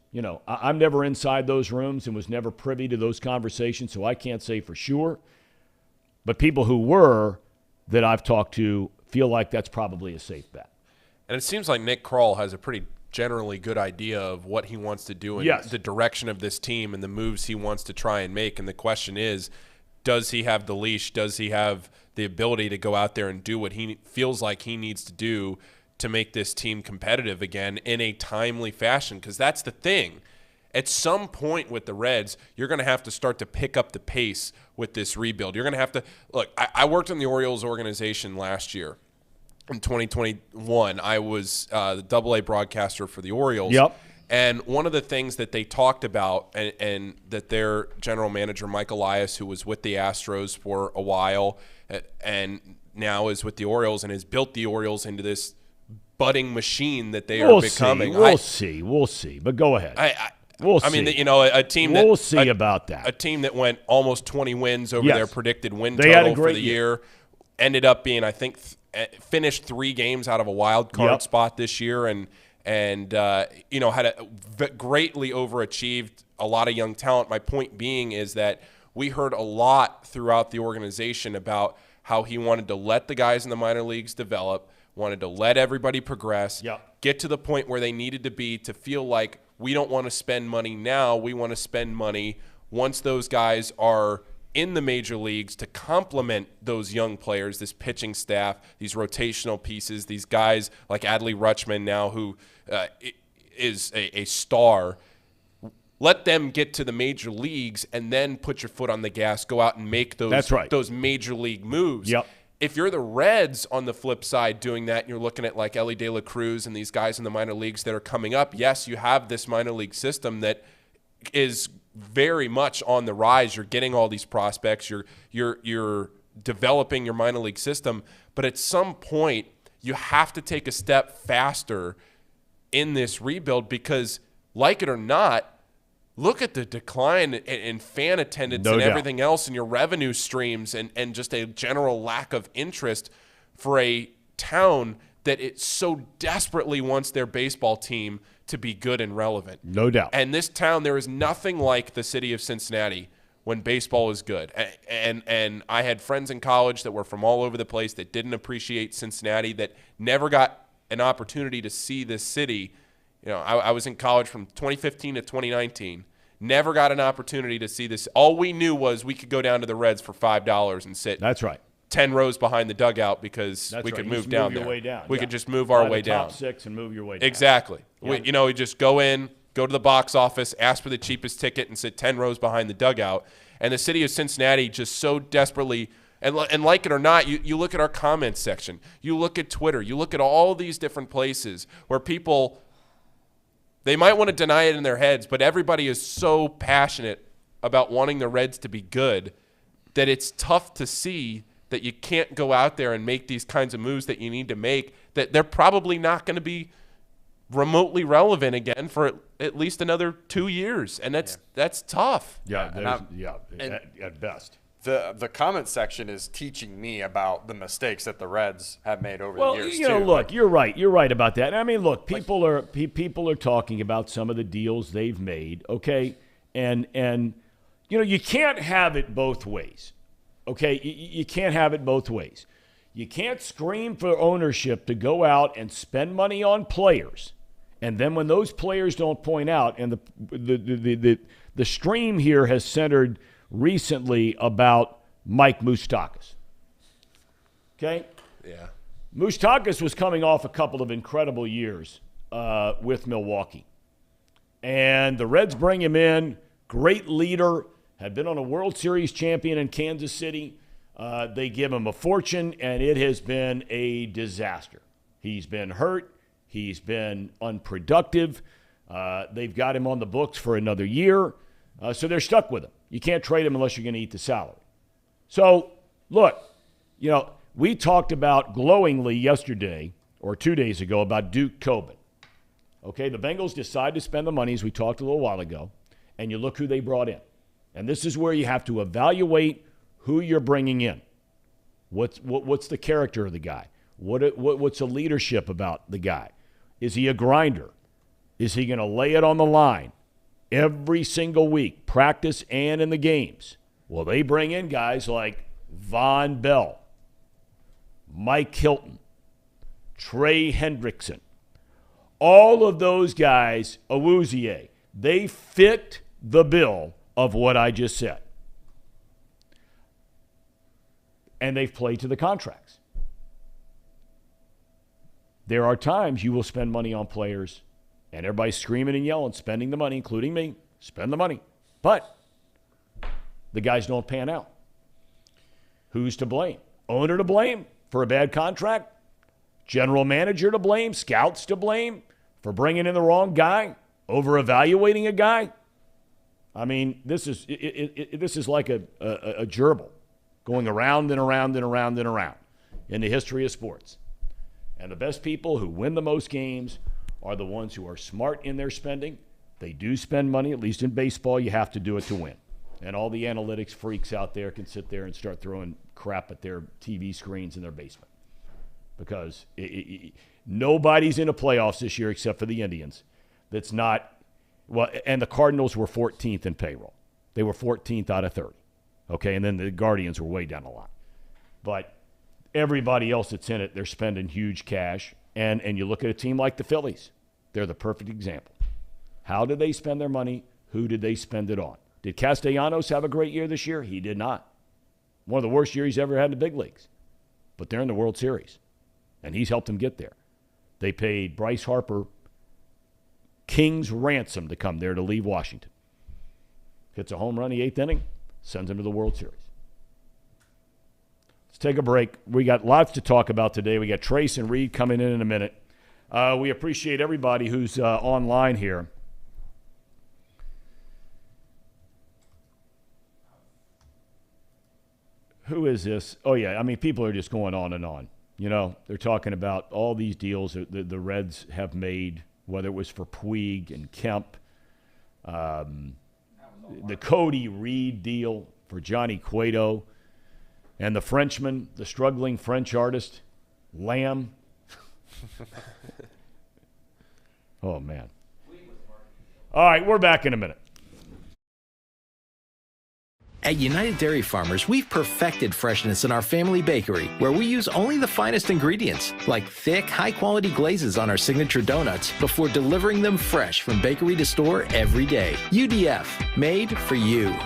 I'm never inside those rooms and was never privy to those conversations, so I can't say for sure. But people who were that I've talked to feel like that's probably a safe bet. And it seems like Nick Kroll has a pretty generally good idea of what he wants to do and the direction of this team and the moves he wants to try and make. And the question is, does he have the leash? Does he have the ability to go out there and do what he feels like he needs to do to make this team competitive again in a timely fashion? Because that's the thing. At some point with the Reds, you're going to have to start to pick up the pace with this rebuild. You're going to have to – look, I worked in the Orioles organization last year. In 2021, I was the AA broadcaster for the Orioles. Yep. And one of the things that they talked about and that their general manager, Mike Elias, who was with the Astros for a while and now is with the Orioles and has built the Orioles into this budding machine that they are becoming. We'll see. But go ahead. We'll see. I mean, a team that – we'll see about that. A team that went almost 20 wins over their predicted win they total for the year. Ended up being, I think, finished 3 games out of a wild card spot this year and had greatly overachieved a lot of young talent. My point being is that we heard a lot throughout the organization about how he wanted to let the guys in the minor leagues develop, wanted to let everybody progress, get to the point where they needed to be to feel like we don't want to spend money now. We want to spend money once those guys are in the major leagues to complement those young players, this pitching staff, these rotational pieces, these guys like Adley Rutschman now who is a star. Let them get to the major leagues and then put your foot on the gas, go out and make those major league moves. Yep. If you're the Reds on the flip side doing that and you're looking at like Ellie De La Cruz and these guys in the minor leagues that are coming up, yes, you have this minor league system that is very much on the rise. You're getting all these prospects. You're developing your minor league system. But at some point, you have to take a step faster in this rebuild because, like it or not, look at the decline in fan attendance and everything else in your revenue streams and just a general lack of interest for a town that it so desperately wants their baseball team to be good and relevant. No doubt. And this town, there is nothing like the city of Cincinnati when baseball is good. And I had friends in college that were from all over the place that didn't appreciate Cincinnati, that never got an opportunity to see this city. I was in college from 2015 to 2019. Never got an opportunity to see this. All we knew was we could go down to the Reds for $5 and sit. That's right. 10 rows behind the dugout because we could move down there. We could just move our way down. Top 6 and move your way down. Exactly. Yeah. We just go to the box office, ask for the cheapest ticket, and sit 10 rows behind the dugout. And the city of Cincinnati just so desperately and like it or not, you look at our comments section. You look at Twitter. You look at all these different places where people – they might want to deny it in their heads, but everybody is so passionate about wanting the Reds to be good that it's tough to see that you can't go out there and make these kinds of moves that you need to make, that they're probably not going to be remotely relevant again for at least another 2 years. And that's tough. Yeah, at best. the comment section is teaching me about the mistakes that the Reds have made over Well, the years. you know, too. look, you're right. You're right about that. I mean, look, people are talking about some of the deals they've made, okay? And you know, you can't have it both ways, okay? You can't have it both ways. You can't scream for ownership to go out and spend money on players, and then when those players don't point out, and the stream here has centered recently about Mike Moustakas. Okay? Yeah. Moustakas was coming off a couple of incredible years with Milwaukee. And the Reds bring him in, great leader, had been on a World Series champion in Kansas City. They give him a fortune, and it has been a disaster. He's been hurt. He's been unproductive. They've got him on the books for another year. So they're stuck with him. You can't trade him unless you're going to eat the salary. So, look, you know, we talked about glowingly yesterday or 2 days ago about Duke Tobin. Okay, the Bengals decide to spend the money, as we talked a little while ago, and you look who they brought in. And this is where you have to evaluate who you're bringing in. What's the character of the guy? What's the leadership about the guy? Is he a grinder? Is he going to lay it on the line every single week, practice and in the games? Well, they bring in guys like Von Bell, Mike Hilton, Trey Hendrickson. All of those guys, Awuzie, they fit the bill of what I just said. And they've played to the contracts. There are times you will spend money on players, and everybody's screaming and yelling, spending the money, including me, spend the money. But the guys don't pan out. Who's to blame? Owner to blame for a bad contract? General manager to blame? Scouts to blame for bringing in the wrong guy? Over-evaluating a guy? I mean, this is like a gerbil going around and around and around and around in the history of sports. And the best people who win the most games are the ones who are smart in their spending. They do spend money, at least in baseball. You have to do it to win. And all the analytics freaks out there can sit there and start throwing crap at their TV screens in their basement. Because nobody's in the playoffs this year except for the Indians that's not – well, and the Cardinals were 14th in payroll. They were 14th out of 30. Okay, and then the Guardians were way down the line. But everybody else that's in it, they're spending huge cash. And you look at a team like the Phillies. They're the perfect example. How did they spend their money? Who did they spend it on? Did Castellanos have a great year this year? He did not. One of the worst years he's ever had in the big leagues. But they're in the World Series. And he's helped them get there. They paid Bryce Harper king's ransom to come there to leave Washington. Hits a home run in the 8th inning, sends him to the World Series. Let's take a break. We got lots to talk about today. We got Trace and Reed coming in a minute. We appreciate everybody who's online here. Who is this? Oh, yeah. I mean, people are just going on and on. You know, they're talking about all these deals that the Reds have made, whether it was for Puig and Kemp, the Cody Reed deal for Johnny Cueto, and the Frenchman, the struggling French artist, Lamb. Oh, man. All right, we're back in a minute. At United Dairy Farmers, we've perfected freshness in our family bakery, where we use only the finest ingredients, like thick, high-quality glazes on our signature donuts, before delivering them fresh from bakery to store every day. UDF, made for you.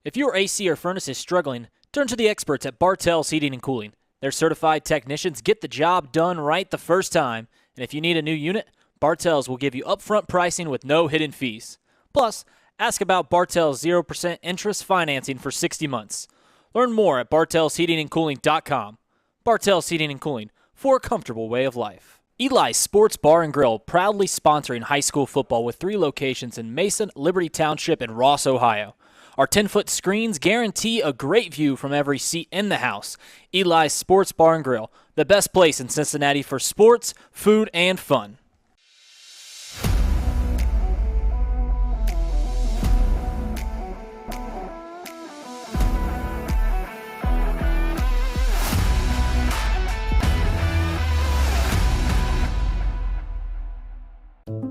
If your AC or furnace is struggling, turn to the experts at Bartell's Heating and Cooling. Their certified technicians get the job done right the first time, and if you need a new unit, Bartell's will give you upfront pricing with no hidden fees. Plus, ask about Bartell's 0% interest financing for 60 months. Learn more at bartellsheatingandcooling.com. Bartell's Heating and Cooling, for a comfortable way of life. Eli's Sports Bar and Grill, proudly sponsoring high school football with 3 locations in Mason, Liberty Township, and Ross, Ohio. Our 10-foot screens guarantee a great view from every seat in the house. Eli's Sports Bar and Grill, the best place in Cincinnati for sports, food, and fun.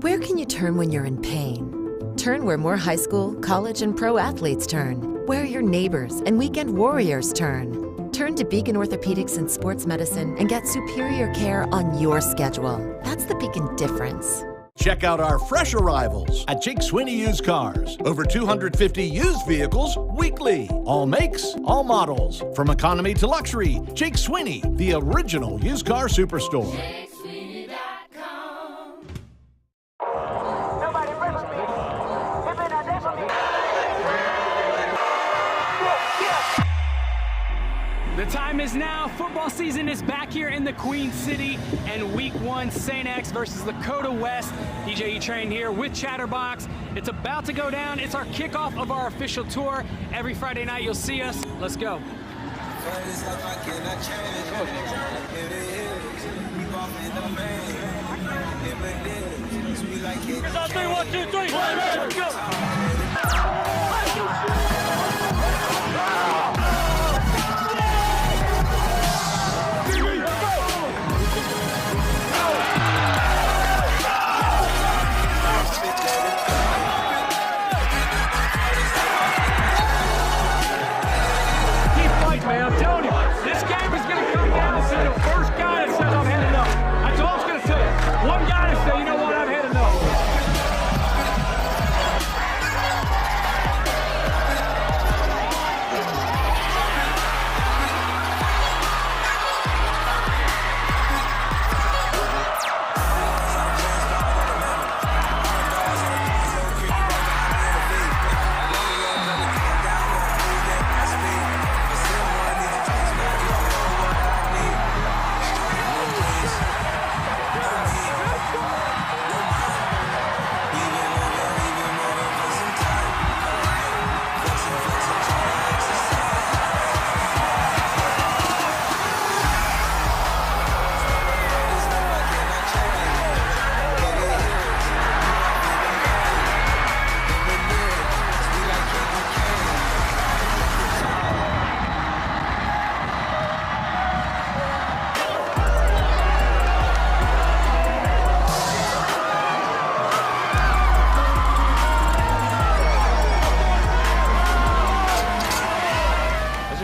Where can you turn when you're in pain? Turn where more high school, college, and pro athletes turn. Where your neighbors and weekend warriors turn. Turn to Beacon Orthopedics and Sports Medicine and get superior care on your schedule. That's the Beacon difference. Check out our fresh arrivals at Jake Sweeney Used Cars. Over 250 used vehicles weekly. All makes, all models. From economy to luxury, Jake Sweeney, the original used car superstore. The time is now. Football season is back here in the Queen City, and Week 1, St. X versus Lakota West. DJ Train here with Chatterbox. It's about to go down. It's our kickoff of our official tour. Every Friday night you'll see us. Let's go. 3, 1, 2, 3. Let's go. Man, I'm telling you, this game is going to come down to the first guy that says I've had enough. That's all it's going to take. One guy to say, you know what, I've had enough.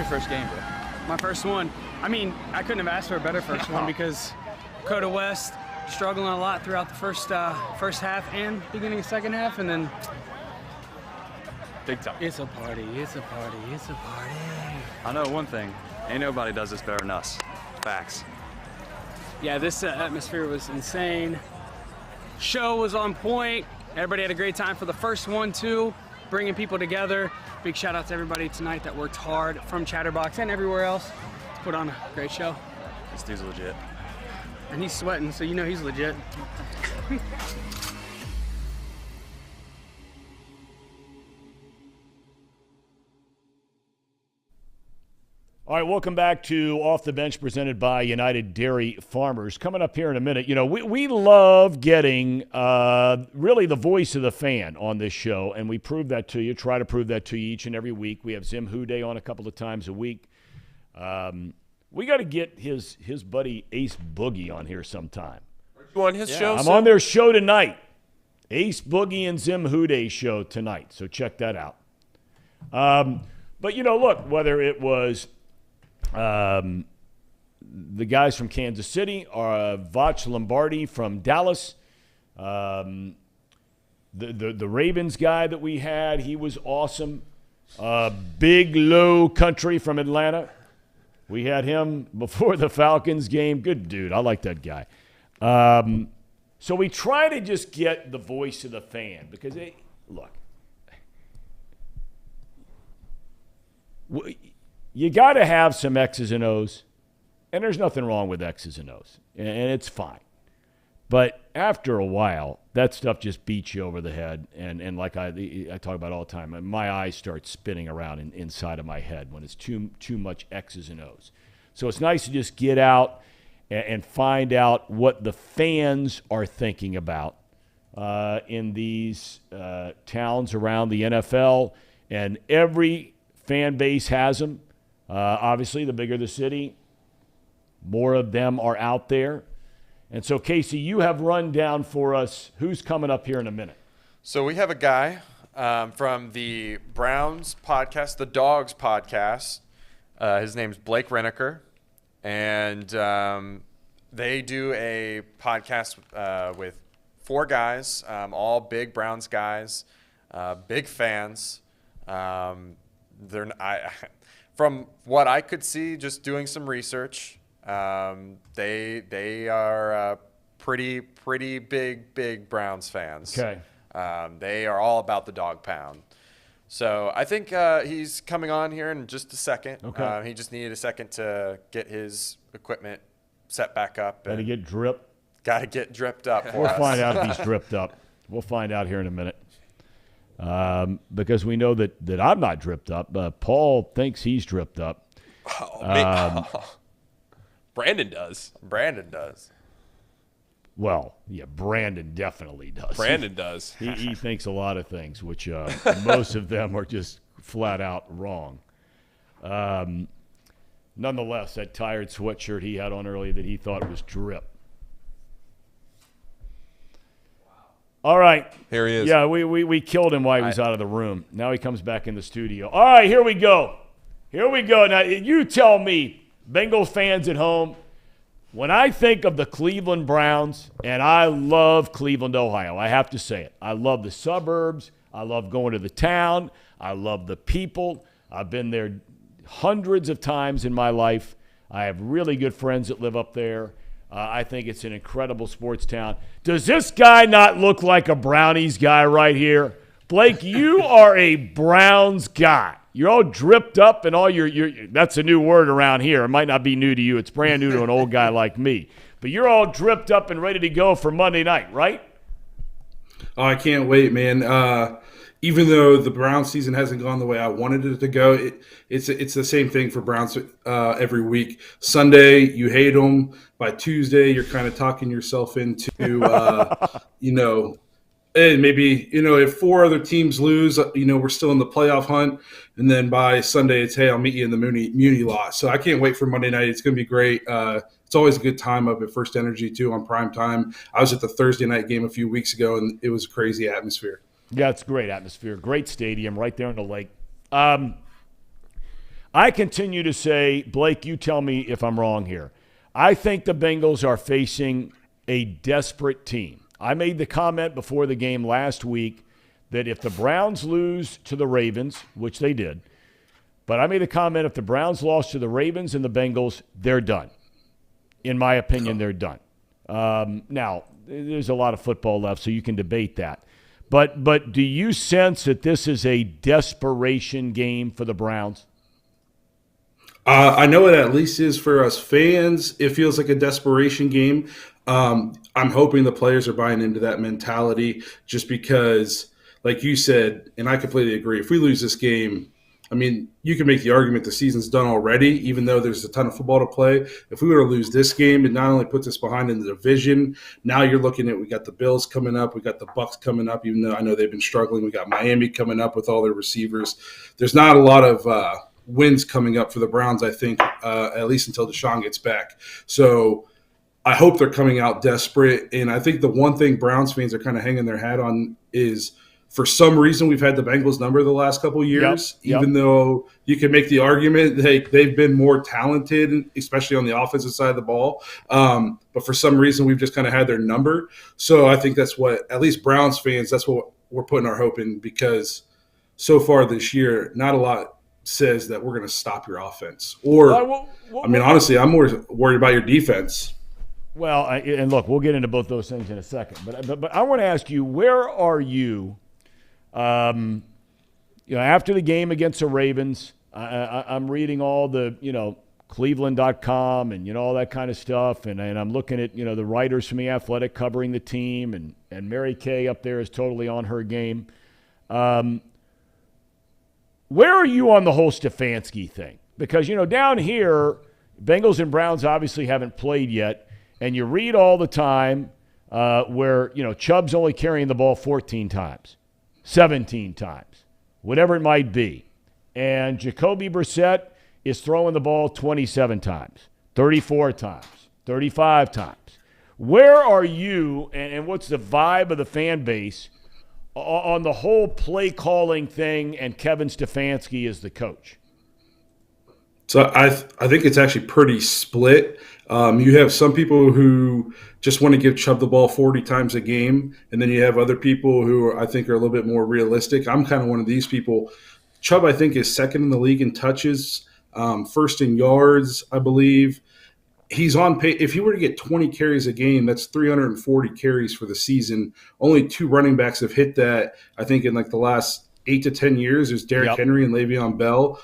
First game, bro? My first one. I mean, I couldn't have asked for a better first one because Dakota West struggling a lot throughout the first half and beginning of second half, and then Big time. it's a party, it's a party, it's a party. I know one thing. Ain't nobody does this better than us. Facts. Yeah, this atmosphere was insane. Show was on point. Everybody had a great time for the first one, too. Bringing people together. Big shout out to everybody tonight that worked hard from Chatterbox and everywhere else to put on a great show. This dude's legit. And he's sweating, so you know he's legit. All right, welcome back to Off the Bench presented by United Dairy Farmers. Coming up here in a minute, you know, we love getting really the voice of the fan on this show, and we prove that to you, try to prove that to you each and every week. We have Zim Hude on a couple of times a week. We got to get his buddy Ace Boogie on here sometime. Are you on his show? I'm on their show tonight. Ace Boogie and Zim Hude show tonight, so check that out. But, you know, look, whether it was the guys from Kansas City, or Vach Lombardi from Dallas, the Ravens guy that we had, he was awesome. Big Low Country from Atlanta, we had him before the Falcons game. Good dude, I like that guy. So we try to just get the voice of the fan because, look, you got to have some X's and O's, and there's nothing wrong with X's and O's, and it's fine. But after a while, that stuff just beats you over the head, and like I talk about all the time, my eyes start spinning around inside of my head when it's too much X's and O's. So it's nice to just get out and find out what the fans are thinking about in these towns around the NFL, and every fan base has them. Obviously, the bigger the city, more of them are out there. And so, Casey, you have run down for us who's coming up here in a minute. So we have a guy from the Browns podcast, the Dogs podcast. His name's Blake Renneker. And they do a podcast with 4 guys, all big Browns guys, big fans. From what I could see, just doing some research, they are pretty big Browns fans. Okay. They are all about the dog pound. So I think he's coming on here in just a second. Okay. He just needed a second to get his equipment set back up. Got to get drip. Got to get dripped up for We'll us. find out if he's dripped up. We'll find out here in a minute. Because we know that I'm not dripped up. Paul thinks he's dripped up. Brandon does. Brandon does. Well, yeah, Brandon definitely does. Brandon does. He thinks a lot of things, which most of them are just flat out wrong. Nonetheless, that tired sweatshirt he had on earlier that he thought was drip. All right. Here he is. Yeah, we killed him while he was out of the room. Now he comes back in the studio. All right, here we go. Here we go. Now, you tell me, Bengals fans at home, when I think of the Cleveland Browns, and I love Cleveland, Ohio, I have to say it. I love the suburbs. I love going to the town. I love the people. I've been there hundreds of times in my life. I have really good friends that live up there. I think it's an incredible sports town. Does this guy not look like a Brownies guy right here? Blake, you are a Browns guy. You're all dripped up and all that's a new word around here. It might not be new to you. It's brand new to an old guy like me. But you're all dripped up and ready to go for Monday night, right? Oh, I can't wait, man. Even though the Browns season hasn't gone the way I wanted it to go, it's the same thing for Browns every week. Sunday, you hate them. By Tuesday, you're kind of talking yourself into, and maybe, if 4 other teams lose, we're still in the playoff hunt. And then by Sunday, it's, hey, I'll meet you in the Muni lot. So I can't wait for Monday night. It's going to be great. It's always a good time up at First Energy, too, on prime time. I was at the Thursday night game a few weeks ago, and it was a crazy atmosphere. Yeah, it's a great atmosphere. Great stadium right there on the lake. I continue to say, Blake, you tell me if I'm wrong here. I think the Bengals are facing a desperate team. I made the comment before the game last week that if the Browns lose to the Ravens, which they did, but I made the comment if the Browns lost to the Ravens and the Bengals, they're done. In my opinion, they're done. Now, there's a lot of football left, so you can debate that. But do you sense that this is a desperation game for the Browns? I know it at least is for us fans. It feels like a desperation game. I'm hoping the players are buying into that mentality just because, like you said, and I completely agree, if we lose this game, I mean, you can make the argument the season's done already, even though there's a ton of football to play. If we were to lose this game, it not only puts us behind in the division, now you're looking at we got the Bills coming up, we got the Bucs coming up, even though I know they've been struggling. We got Miami coming up with all their receivers. There's not a lot of wins coming up for the Browns, I think, at least until Deshaun gets back. So I hope they're coming out desperate. And I think the one thing Browns fans are kind of hanging their hat on is for some reason we've had the Bengals number the last couple of years, even though you can make the argument they've been more talented, especially on the offensive side of the ball. But for some reason we've just kind of had their number. So I think that's what, at least Browns fans, that's what we're putting our hope in, because so far this year, not a lot says that we're going to stop your offense. Or, I mean, honestly, I'm more worried about your defense. Well, and look, we'll get into both those things in a second. But I want to ask you, where are you? After the game against the Ravens, I'm reading all the, Cleveland.com and, all that kind of stuff. And I'm looking at, the writers from The Athletic covering the team. And Mary Kay up there is totally on her game. Where are you on the whole Stefanski thing? Because, down here, Bengals and Browns obviously haven't played yet. And you read all the time where, Chubb's only carrying the ball 14 times, 17 times, whatever it might be. And Jacoby Brissett is throwing the ball 27 times, 34 times, 35 times. Where are you, and what's the vibe of the fan base on the whole play calling thing and Kevin Stefanski as the coach? So I think it's actually pretty split. You have some people who just want to give Chubb the ball 40 times a game, and then you have other people who I think are a little bit more realistic. I'm kind of one of these people. Chubb, I think, is second in the league in touches, first in yards, I believe. He's on pace. If he were to get 20 carries a game, that's 340 carries for the season. Only two running backs have hit that, I think, in like the last 8 to 10 years. There's Derrick Henry and Le'Veon Bell.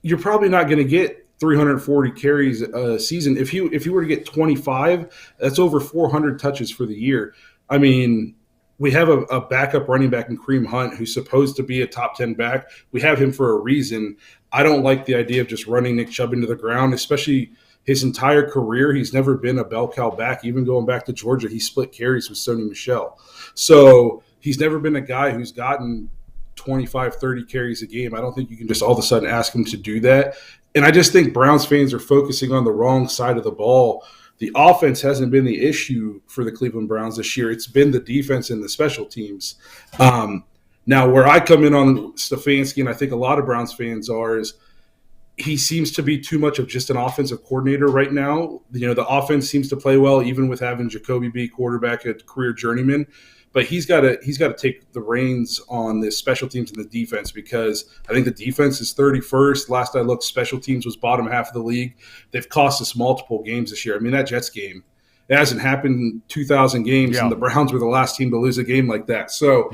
You're probably not going to get 340 carries a season. If you were to get 25, that's over 400 touches for the year. I mean, we have a backup running back in Kareem Hunt who's supposed to be a top 10 back. We have him for a reason. I don't like the idea of just running Nick Chubb into the ground, especially his entire career. He's never been a bell cow back. Even going back to Georgia, he split carries with Sony Michel. So he's never been a guy who's gotten 25, 30 carries a game. I don't think you can just all of a sudden ask him to do that. And I just think Browns fans are focusing on the wrong side of the ball. The offense hasn't been the issue for the Cleveland Browns this year. It's been the defense and the special teams. Now, where I come in on Stefanski, and I think a lot of Browns fans are, is he seems to be too much of just an offensive coordinator right now. You know, the offense seems to play well, even with having Jacoby B quarterback, a career journeyman. But he's got to take the reins on the special teams and the defense, because I think the defense is 31st. Last I looked, special teams was bottom half of the league. They've cost us multiple games this year. I mean, that Jets game, it hasn't happened in 2,000 games, and the Browns were the last team to lose a game like that. So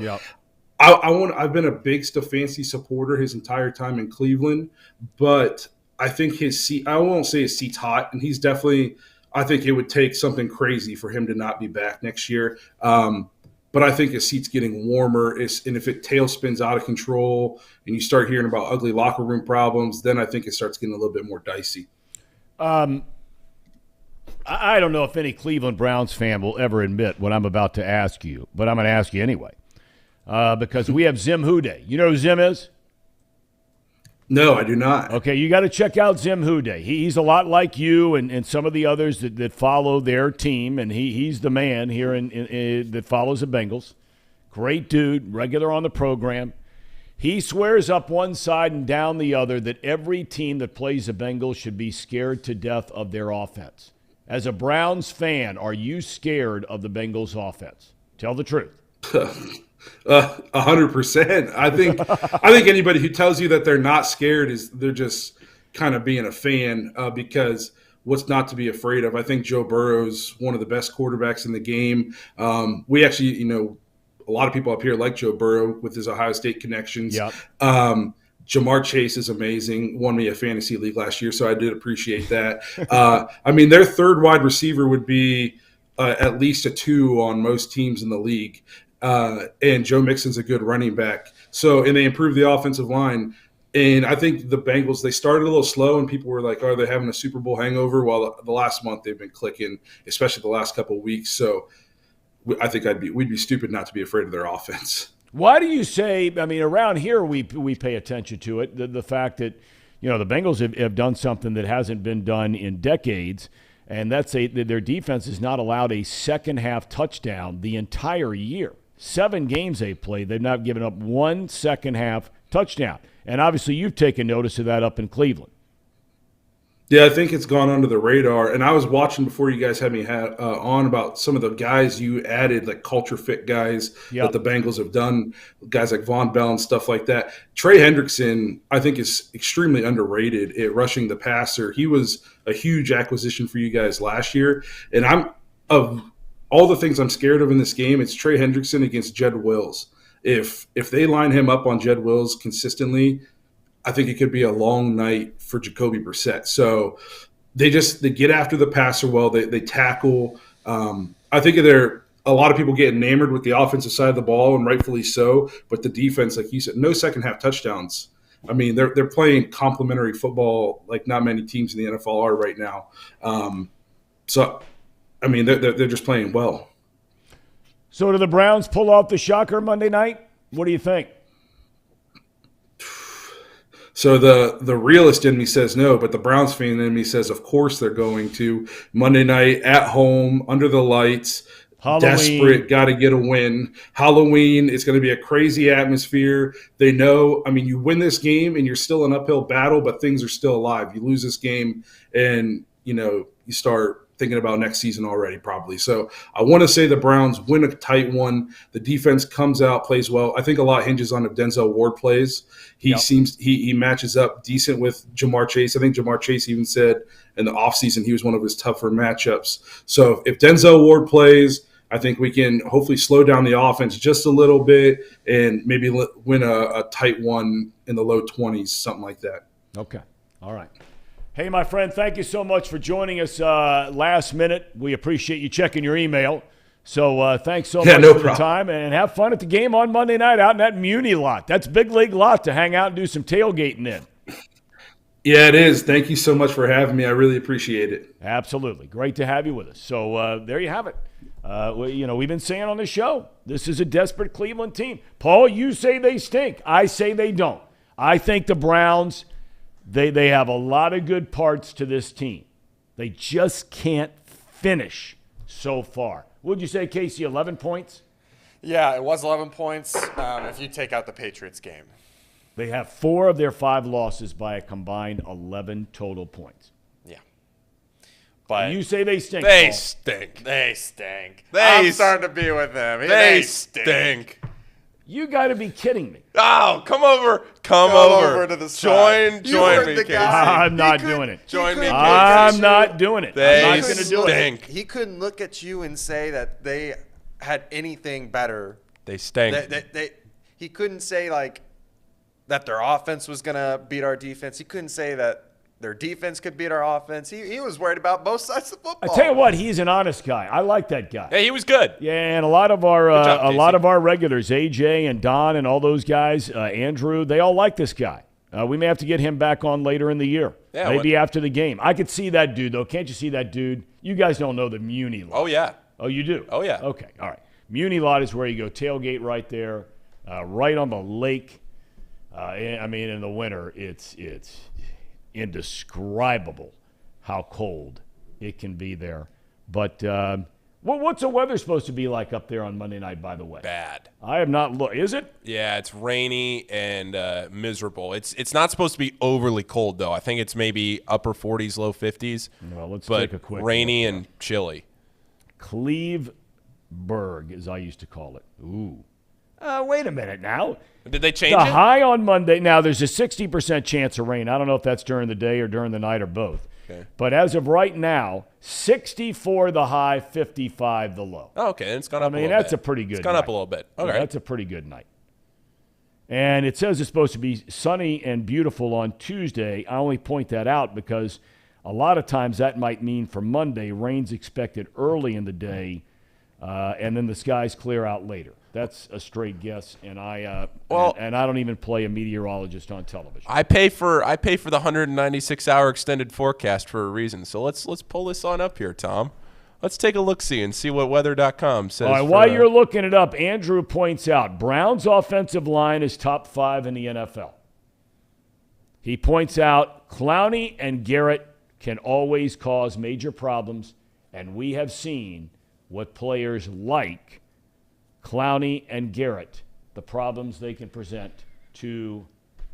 I've been a big Stefanski supporter his entire time in Cleveland, but I think his seat, I won't say his seat's hot, and he's definitely, I think it would take something crazy for him to not be back next year. But I think his seat's getting warmer, and if it tailspins out of control and you start hearing about ugly locker room problems, then I think it starts getting a little bit more dicey. I don't know if any Cleveland Browns fan will ever admit what I'm about to ask you, but I'm going to ask you anyway. Because we have Zim Hude. You know who Zim is? No, I do not. Okay, you got to check out Zim Hude. He's a lot like you and some of the others that follow their team, and he's the man here that follows the Bengals. Great dude, regular on the program. He swears up one side and down the other that every team that plays the Bengals should be scared to death of their offense. As a Browns fan, are you scared of the Bengals offense? Tell the truth. 100%. I think anybody who tells you that they're not scared they're just kind of being a fan, because what's not to be afraid of? I think Joe Burrow's one of the best quarterbacks in the game. We actually, a lot of people up here like Joe Burrow with his Ohio State connections. Yep. Jamar Chase is amazing. Won me a fantasy league last year, so I did appreciate that. I mean, their third wide receiver would be at least a 2 on most teams in the league. And Joe Mixon's a good running back. So, and they improved the offensive line. And I think the Bengals, they started a little slow, and people were like, are they having a Super Bowl hangover? Well, the last month they've been clicking, especially the last couple of weeks. So I think we'd be stupid not to be afraid of their offense. Why do you say, I mean, around here we pay attention to it, the fact that, the Bengals have done something that hasn't been done in decades, and that's their defense has not allowed a second-half touchdown the entire year. 7 games they've played, they've not given up one second-half touchdown. And obviously you've taken notice of that up in Cleveland. Yeah, I think it's gone under the radar. And I was watching before you guys had me on about some of the guys you added, like culture fit guys that the Bengals have done, guys like Von Bell and stuff like that. Trey Hendrickson, I think, is extremely underrated at rushing the passer. He was a huge acquisition for you guys last year. And of all the things I'm scared of in this game, it's Trey Hendrickson against Jed Wills. If they line him up on Jed Wills consistently, I think it could be a long night for Jacoby Brissett. So they get after the passer well. They tackle. I think a lot of people get enamored with the offensive side of the ball, and rightfully so. But the defense, like you said, no second half touchdowns. I mean, they're playing complementary football like not many teams in the NFL are right now. I mean, they're just playing well. So do the Browns pull off the shocker Monday night? What do you think? So the realist in me says no, but the Browns fan in me says, of course they're going to. Monday night at home, under the lights, Halloween. Desperate, got to get a win. Halloween, it's going to be a crazy atmosphere. They know, you win this game and you're still an uphill battle, but things are still alive. You lose this game and, you start thinking about next season already probably. So I want to say the Browns win a tight one. The defense comes out, plays well. I think a lot hinges on if Denzel Ward plays. He matches up decent with Jamar Chase. I think Jamar Chase even said in the offseason he was one of his tougher matchups. So if Denzel Ward plays, I think we can hopefully slow down the offense just a little bit and maybe win a tight one in the low 20s, something like that. Okay. All right. Hey, my friend, thank you so much for joining us last minute. We appreciate you checking your email. So thanks so much for the time, and have fun at the game on Monday night out in that Muni lot. That's big league lot to hang out and do some tailgating in. Yeah, it is. Thank you so much for having me. I really appreciate it. Absolutely. Great to have you with us. So there you have it. We've been saying on the show, this is a desperate Cleveland team. Paul, you say they stink. I say they don't. I think the Browns, they have a lot of good parts to this team. They just can't finish so far. Would you say, Casey, 11 points? Yeah, it was 11 points if you take out the Patriots game. They have 4 of their 5 losses by a combined 11 total points. Yeah. But you say they stink. They Paul. stink. They stink. I'm starting to be with them. They stink. You got to be kidding me. Oh, come over. Come over to the side. Join me, Casey. I'm not doing it. Join me, Casey. I'm not doing it. I'm not going to do it. He couldn't look at you and say that they had anything better. They stink. He couldn't say, that their offense was going to beat our defense. He couldn't say that their defense could beat our offense. He was worried about both sides of the football. I tell you what, he's an honest guy. I like that guy. Yeah, he was good. Yeah, and a lot of our regulars, AJ and Don and all those guys, Andrew, they all like this guy. We may have to get him back on later in the year. Yeah, maybe after the game. I could see that dude, though. Can't you see that dude? You guys don't know the Muni lot. Oh, yeah. Oh, you do? Oh, yeah. Okay, all right. Muni lot is where you go tailgate right there, right on the lake. In the winter, it's indescribable how cold it can be there. But what's the weather supposed to be like up there on Monday night, by the way? Bad. I have not looked. Is it? Yeah, it's rainy and miserable. It's not supposed to be overly cold, though. I think it's maybe upper 40s, low 50s. Well, let's take a quick rainy look. And chilly. Cleveburg, as I used to call it. Ooh. Wait a minute now. Did they change the it? High on Monday. Now, there's a 60% chance of rain. I don't know if that's during the day or during the night or both. Okay. But as of right now, 64 the high, 55 the low. Oh, okay. It's gone up a little bit. That's a pretty good night. It's gone up a little bit. Okay. Yeah, that's a pretty good night. And it says it's supposed to be sunny and beautiful on Tuesday. I only point that out because a lot of times that might mean for Monday, rain's expected early in the day, and then the skies clear out later. That's a straight guess, and I don't even play a meteorologist on television. I pay for the 196-hour extended forecast for a reason. So let's pull this on up here, Tom. Let's take a look-see and see what weather.com says. All right, while you're looking it up, Andrew points out Brown's offensive line is top 5 in the NFL. He points out Clowney and Garrett can always cause major problems, and we have seen what players like Clowney and Garrett, the problems they can present to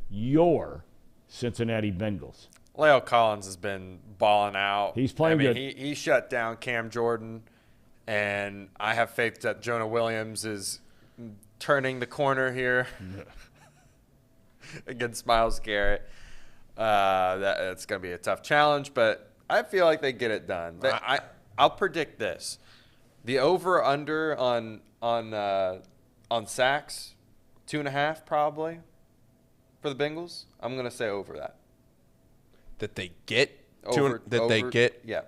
your Cincinnati Bengals. Leo Collins has been balling out. He's playing good. He shut down Cam Jordan, and I have faith that Jonah Williams is turning the corner here against Myles Garrett. That's going to be a tough challenge, but I feel like they get it done. I'll predict this. The over-under on sacks, 2.5 probably for the Bengals. I'm going to say over that. That they get? Yeah.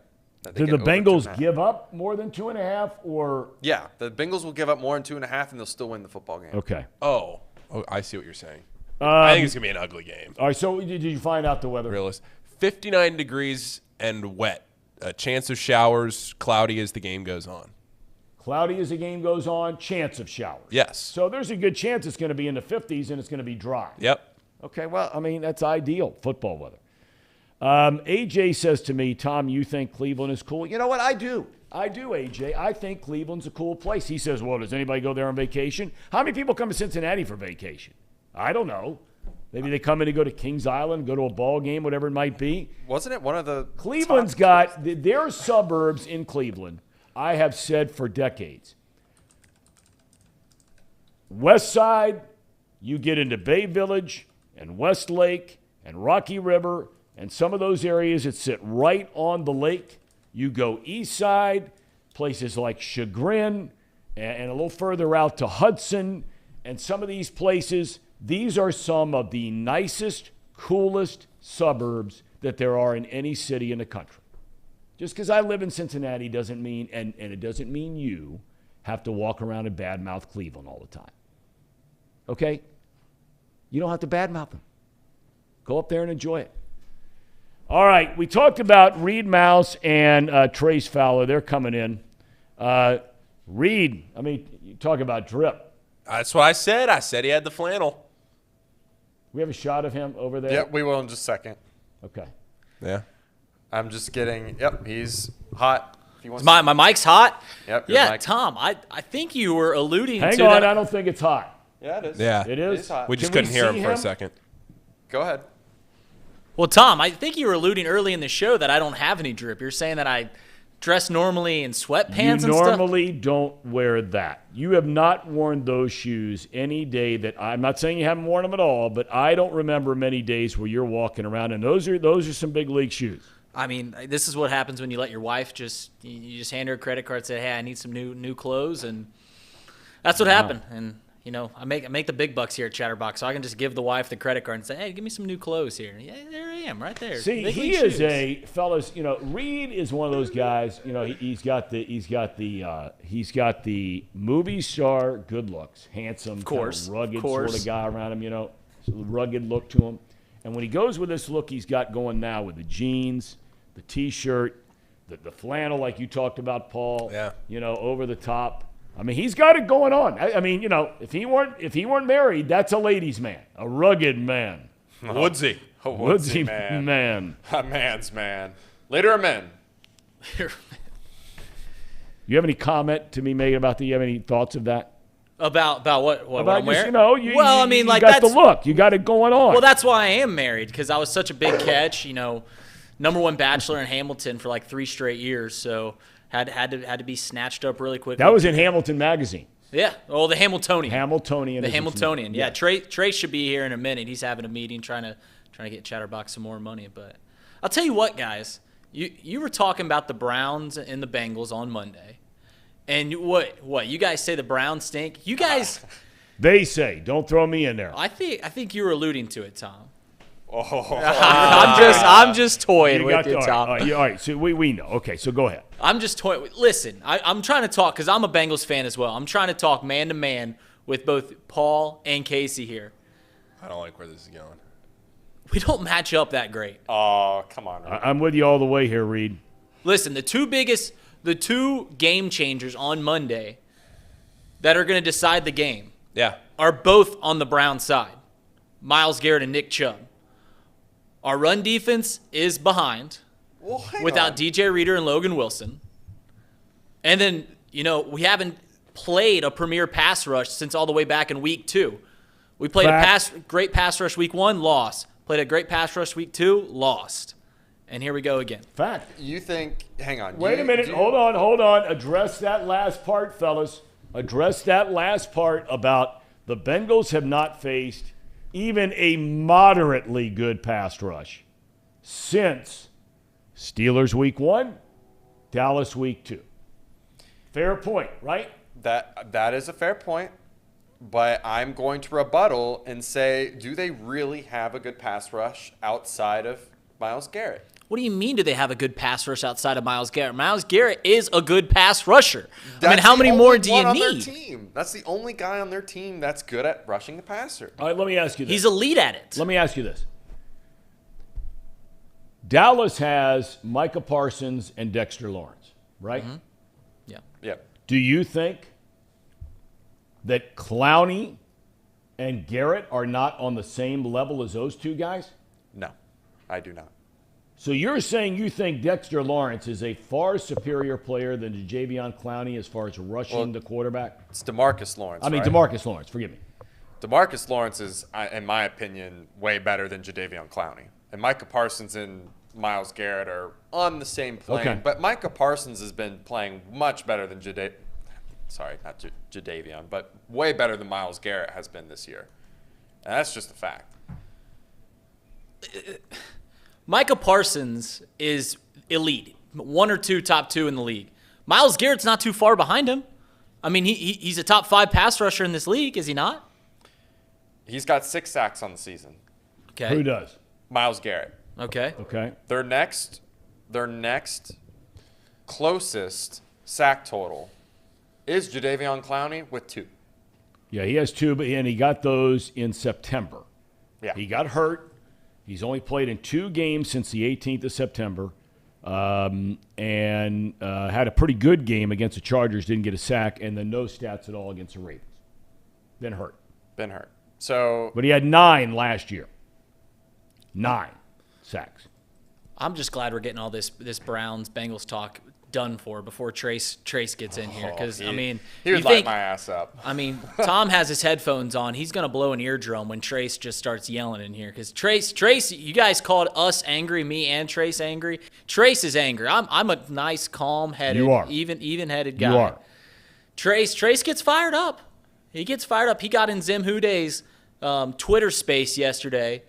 Did the Bengals give up more than 2.5 or? Yeah, the Bengals will give up more than 2.5 and they'll still win the football game. Okay. Oh, I see what you're saying. I think it's going to be an ugly game. All right, so did you find out the weather? Realist. 59 degrees and wet. A chance of showers, cloudy as the game goes on. Cloudy as the game goes on, chance of showers. Yes. So there's a good chance it's going to be in the 50s and it's going to be dry. Yep. Okay, well, I mean, that's ideal football weather. AJ says to me, Tom, you think Cleveland is cool? You know what? I do, AJ. I think Cleveland's a cool place. He says, well, does anybody go there on vacation? How many people come to Cincinnati for vacation? I don't know. Maybe they come in to go to Kings Island, go to a ball game, whatever it might be. Wasn't it one of the Cleveland's got their suburbs in Cleveland, I have said for decades. West Side, you get into Bay Village and Westlake and Rocky River and some of those areas that sit right on the lake. You go east side, places like Chagrin and a little further out to Hudson and some of these places. These are some of the nicest, coolest suburbs that there are in any city in the country. Just because I live in Cincinnati doesn't mean, and it doesn't mean you have to walk around and badmouth Cleveland all the time. Okay? You don't have to badmouth them. Go up there and enjoy it. All right, we talked about Reed Mouse and Trace Fowler. They're coming in. Reed, I mean, you talk about drip. That's what I said. I said he had the flannel. We have a shot of him over there? Yep, we will in just a second. Okay. Yeah. I'm just getting, he's hot. My mic's hot? Yep. Yeah, mic. Tom, I think you were alluding to Hang that. on, I don't think it's hot. Yeah, it is. Yeah. It is? It is hot. We just Can we couldn't hear see him for a him? second. Go ahead. Well, Tom, I think you were alluding early in the show that I don't have any drip. You're saying that I dress normally in sweatpants and stuff? You normally don't wear that. You have not worn those shoes any day that I'm not saying you haven't worn them at all, but I don't remember many days where you're walking around, and those are some big league shoes. I mean, this is what happens when you let your wife you just hand her a credit card and say, hey, I need some new clothes, and that's what happened. And I make the big bucks here at Chatterbox, so I can just give the wife the credit card and say, hey, give me some new clothes here. Yeah, there I am, right there. See, big he league is shoes. fellas. Reed is one of those guys. He's got the movie star good looks, handsome, of course, rugged sort of guy around him. Rugged look to him. And when he goes with this look he's got going now with the jeans, the T-shirt, the flannel like you talked about, Paul. Yeah. Over the top. I mean, he's got it going on. I mean, if he weren't married, that's a ladies' man, a rugged man. Woodsy. A Woodsy man. A man's man. Later, a man. You have any comment to be made about that? You have any thoughts of that? About what About I'm wearing? you got that's the look. You got it going on. Well, that's why I am married, because I was such a big catch. Number one bachelor in Hamilton for like 3 straight years, so had to be snatched up really quickly. That was in Hamilton Magazine. Yeah. Oh, the Hamiltonian. Hamiltonian. The Hamiltonian. Yeah. Trace should be here in a minute. He's having a meeting trying to get Chatterbox some more money. But I'll tell you what, guys. You were talking about the Browns and the Bengals on Monday. And what? You guys say the Browns stink? You guys. They say. Don't throw me in there. I think you were alluding to it, Tom. Oh. I'm just toying with you, Tom. All right. So we know. Okay, so go ahead. I'm just toying. Listen, I'm trying to talk because I'm a Bengals fan as well. I'm trying to talk man to man with both Paul and Casey here. I don't like where this is going. We don't match up that great. Oh, come on. Reed. I'm with you all the way here, Reed. Listen, the two game changers on Monday that are going to decide the game are both on the Browns side, Myles Garrett and Nick Chubb. Our run defense is behind without DJ Reader and Logan Wilson. And then, we haven't played a premier pass rush since all the way back in week 2. We played great pass rush week 1, lost. Played a great pass rush week 2, lost. And here we go again. Fact. You think, hang on. Wait a minute. Hold on. Address that last part, fellas. Address that last part about the Bengals have not faced even a moderately good pass rush since Steelers week 1, Dallas week 2. Fair point, right? That is a fair point, but I'm going to rebuttal and say, do they really have a good pass rush outside of Myles Garrett? What do you mean, do they have a good pass rush outside of Myles Garrett? Myles Garrett is a good pass rusher. How many more do you need? That's the only guy on their team that's good at rushing the passer. All right, let me ask you this. He's elite at it. Let me ask you this. Dallas has Micah Parsons and Dexter Lawrence, right? Mm-hmm. Yeah. Do you think that Clowney and Garrett are not on the same level as those two guys? No, I do not. So you're saying you think Dexter Lawrence is a far superior player than Jadeveon Clowney as far as rushing the quarterback? It's DeMarcus Lawrence. I mean, right? DeMarcus Lawrence, forgive me. DeMarcus Lawrence is, in my opinion, way better than Jadeveon Clowney. And Micah Parsons and Myles Garrett are on the same plane. Okay. But Micah Parsons has been playing much better than Jadeveon, but way better than Myles Garrett has been this year. And that's just a fact. Micah Parsons is elite, one or two top two in the league. Myles Garrett's not too far behind him. I mean, he's a top 5 pass rusher in this league, is he not? He's got 6 sacks on the season. Okay. Who does? Myles Garrett. Okay. Okay. Their next closest sack total is Jadeveon Clowney with 2. Yeah, he has 2, and he got those in September. Yeah. He got hurt. He's only played in 2 games since the 18th of September, and had a pretty good game against the Chargers, didn't get a sack, and then no stats at all against the Ravens. Been hurt. So, but he had 9 last year. 9 sacks. I'm just glad we're getting all this Browns Bengals talk done for before Trace gets in here, because I mean, he would light my ass up. I mean, Thom has his headphones on. He's gonna blow an eardrum when Trace just starts yelling in here, because Trace, you guys called us angry, me and Trace angry. Trace is angry. I'm a nice, calm-headed, even-headed guy. You are. Trace gets fired up. He gets fired up. He got in Zim Huday's Twitter space yesterday,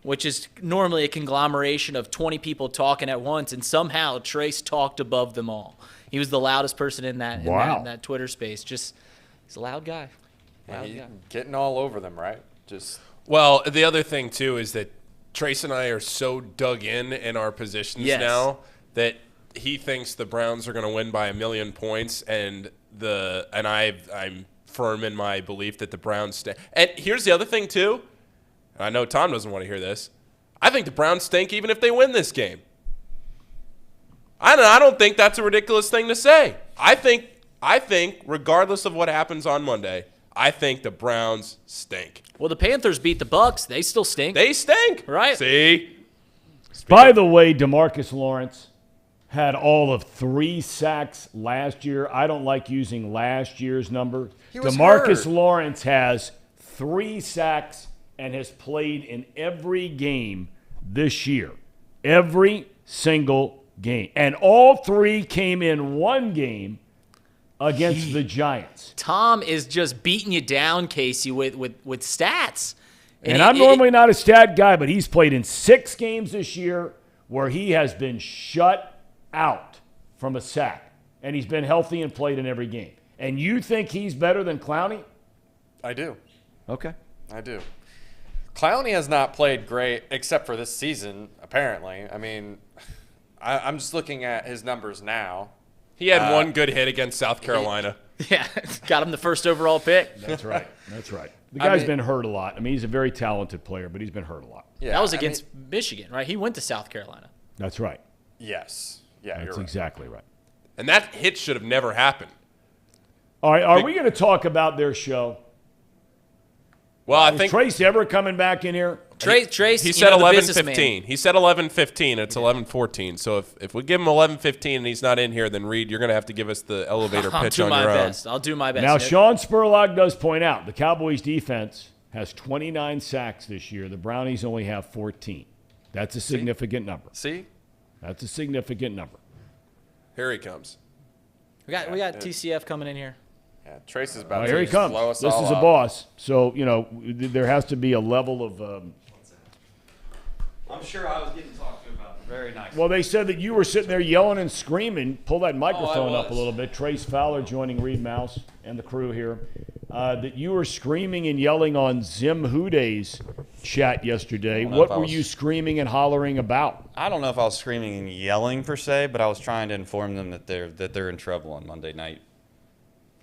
which is normally a conglomeration of 20 people talking at once, and somehow Trace talked above them all. He was the loudest person in that Twitter space. He's a loud guy. Getting all over them, right? Well, the other thing too is that Trace and I are so dug in our positions now that he thinks the Browns are going to win by 1,000,000 points, and I'm firm in my belief that the Browns stay. And here's the other thing too. I know Thom doesn't want to hear this. I think the Browns stink even if they win this game. I don't think that's a ridiculous thing to say. I think regardless of what happens on Monday, I think the Browns stink. Well, the Panthers beat the Bucks. They still stink. They stink. Right. See? By the way, DeMarcus Lawrence had all of 3 sacks last year. I don't like using last year's number. DeMarcus Lawrence has 3 sacks and has played in every game this year. Every single game. And all 3 came in one game against the Giants. Thom is just beating you down, Casey, with stats. And I'm normally not a stat guy, but he's played in 6 games this year where he has been shut out from a sack. And he's been healthy and played in every game. And you think he's better than Clowney? I do. Okay. I do. Clowney has not played great except for this season, apparently. I mean, I'm just looking at his numbers now. He had 1 good hit against South Carolina. Got him the first overall pick. That's right. The guy's been hurt a lot. I mean, he's a very talented player, but he's been hurt a lot. Yeah, that was against Michigan, right? He went to South Carolina. That's right. Yes. Yeah, That's exactly right. And that hit should have never happened. All right, are we going to talk about their show? Well, I Is think Trace ever coming back in here? Trace, he said 11:15. He said 11:15. It's 11:14. So if we give him 11:15 and he's not in here, then Reed, you're going to have to give us the elevator pitch on your own. I'll do my best. Now, Sean Spurlock does point out the Cowboys' defense has 29 sacks this year. The Brownies only have 14. That's a significant number. See? That's a significant number. Here he comes. We got TCF coming in here. Yeah, Trace is about here he comes. blow us This all is a up. boss. So, there has to be a level of I'm sure I was getting talked to about it. Very nice. Well, they said that you were sitting there yelling and screaming. Pull that microphone up a little bit. Trace Fowler joining Reed Mouse and the crew here. That you were screaming and yelling on Zim Huday's chat yesterday. What were you screaming and hollering about? I don't know if I was screaming and yelling per se, but I was trying to inform them that they're in trouble on Monday night.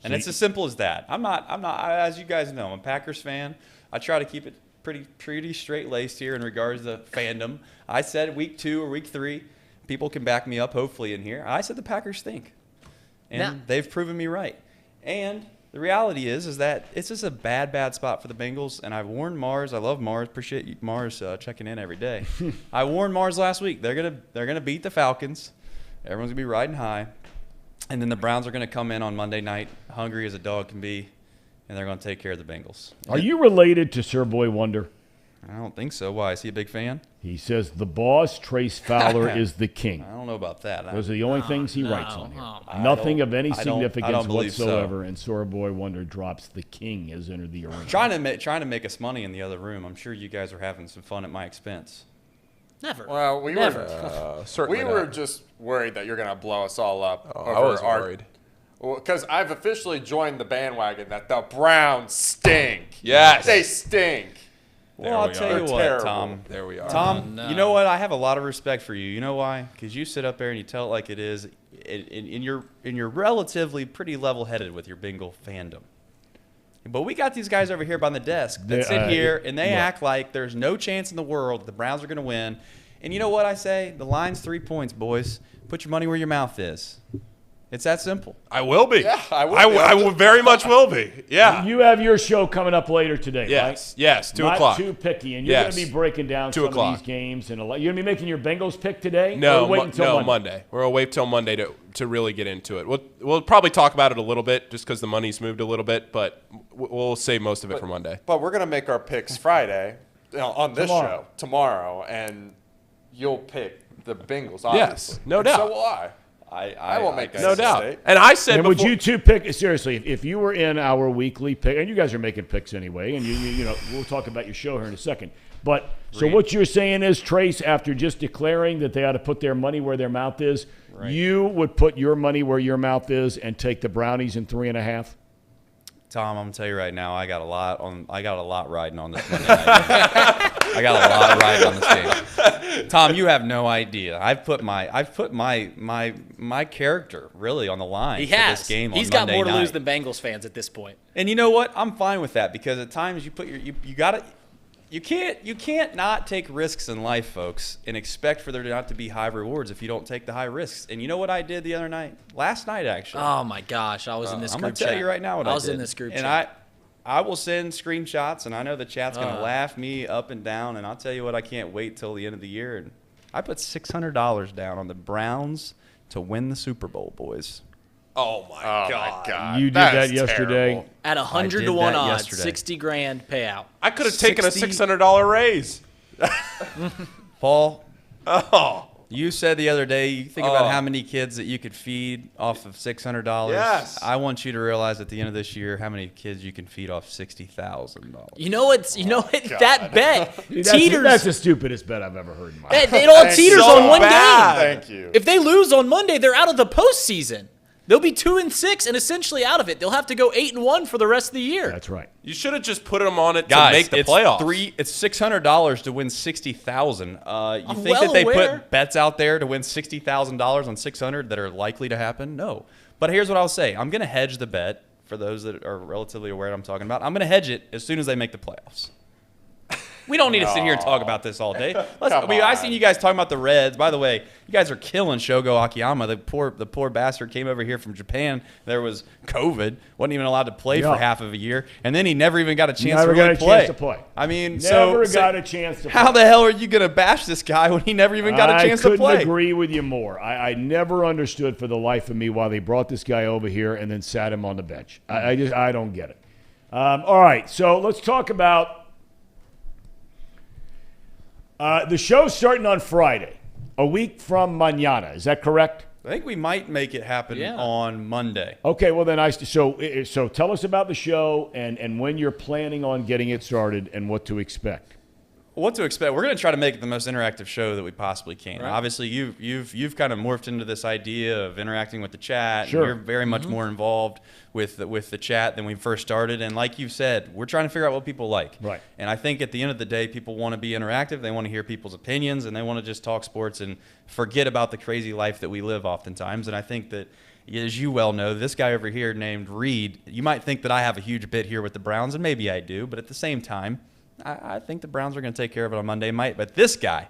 And it's as simple as that. I'm not. As you guys know, I'm a Packers fan. I try to keep it pretty straight-laced here in regards to fandom. I said week 2 or week 3, people can back me up hopefully in here. I said the Packers stink. And they've proven me right. And The reality is that it's just a bad spot for the Bengals. And I've warned Mars. I love Mars. Appreciate you, Mars checking in every day. I warned Mars last week. They're gonna beat the Falcons. Everyone's gonna be riding high, and then the Browns are gonna come in on Monday night, hungry as a dog can be, and they're gonna take care of the Bengals. Are you related to Sir Boy Wonder? I don't think so. Why? Is he a big fan? He says the boss, Trace Fowler, is the king. I don't know about that. Those are the only things he writes on here. Nothing of any significance whatsoever, and Sir Boy Wonder drops the king has entered the arena. Trying to make us money in the other room. I'm sure you guys are having some fun at my expense. Never. Well, we certainly were just worried that you're going to blow us all up. I was worried. Because I've officially joined the bandwagon that the Browns stink. Yes. They stink. Well, I'll tell you what, Tom. There we are. Tom, you know what? I have a lot of respect for you. You know why? Because you sit up there and you tell it like it is, and you're relatively pretty level-headed with your Bengal fandom. But we got these guys over here by the desk that sit here and they act like there's no chance in the world the Browns are going to win. And you know what I say? The line's 3 points, boys. Put your money where your mouth is. It's that simple. I will be. Yeah, I will. I will very much will be. Yeah. You have your show coming up later today, yes. right? Yes, 2 o'clock. Not too picky, and you're going to be breaking down some of these games. And you're going to be making your Bengals pick today? No, or wait until Monday. We're going to wait till Monday to really get into it. We'll probably talk about it a little bit just because the money's moved a little bit, but we'll save most of it for Monday. But we're going to make our picks Friday on this show tomorrow, and you'll pick the Bengals, obviously. Yes, no doubt. So will I. I won't make that no doubt. mistake. And I said, and would you two pick seriously? If you were in our weekly pick, and you guys are making picks anyway, and you know we'll talk about your show here in a second. But so what you're saying is, Trace, after just declaring that they ought to put their money where their mouth is, you would put your money where your mouth is and take the Brownies in 3.5. Tom, I'm gonna tell you right now, I got a lot riding on this Monday night. I got a lot riding on this game. Tom, you have no idea. I've put my character really on the line for this game. He's on got Monday more to night. lose than Bengals fans at this point. And you know what? I'm fine with that because at times you can't not take risks in life, folks, and expect for there not to be high rewards if you don't take the high risks. And you know what I did the other night? Last night, actually. Oh my gosh, I was in this group chat. I'm gonna tell you right now what I did. was in this group chat. And I will send screenshots, and I know the chat's gonna laugh me up and down. And I'll tell you what, I can't wait till the end of the year. And I put $600 down on the Browns to win the Super Bowl, boys. Oh my God! You did that yesterday terrible. At 100 to 1 odds, $60,000 payout. I could have taken a $600 raise. Paul, you said the other day you think about how many kids that you could feed off of $600. Yes. I want you to realize at the end of this year how many kids you can feed off $60,000. You know what? That bet teeters. That's the stupidest bet I've ever heard in my life. It all teeters on one game. Thank you. If they lose on Monday, they're out of the postseason. They'll be 2-6 and essentially out of it. They'll have to go 8-1 for the rest of the year. That's right. You should have just put them on it Guys, to make the playoffs. It's $600 to win $60,000. You think well that they aware. put bets out there to win $60,000 on 600 that are likely to happen? No. But here's what I'll say: I'm going to hedge the bet for those that are relatively aware of what I'm talking about. I'm going to hedge it as soon as they make the playoffs. We don't need to sit here and talk about this all day. I've seen you guys talking about the Reds. By the way, you guys are killing Shogo Akiyama. The poor bastard came over here from Japan. There was COVID. Wasn't even allowed to play for half of a year. And then he never even got a chance to play. I mean, never got a chance to play. How the hell are you going to bash this guy when he never even got a chance to play? I couldn't agree with you more. I never understood for the life of me why they brought this guy over here and then sat him on the bench. I don't get it. All right, so let's talk about the show's starting on Friday, a week from mañana. Is that correct? I think we might make it happen on Monday. Okay, well then so tell us about the show and when you're planning on getting it started and what to expect. What to expect? We're going to try to make it the most interactive show that we possibly can. Right. Obviously, you've kind of morphed into this idea of interacting with the chat. Sure. And you're very much more involved with the chat than we first started. And like you've said, we're trying to figure out what people like. Right. And I think at the end of the day, people want to be interactive. They want to hear people's opinions, and they want to just talk sports and forget about the crazy life that we live oftentimes. And I think that, as you well know, this guy over here named Reed, you might think that I have a huge bit here with the Browns, and maybe I do. But at the same time, I think the Browns are going to take care of it on Monday night. But this guy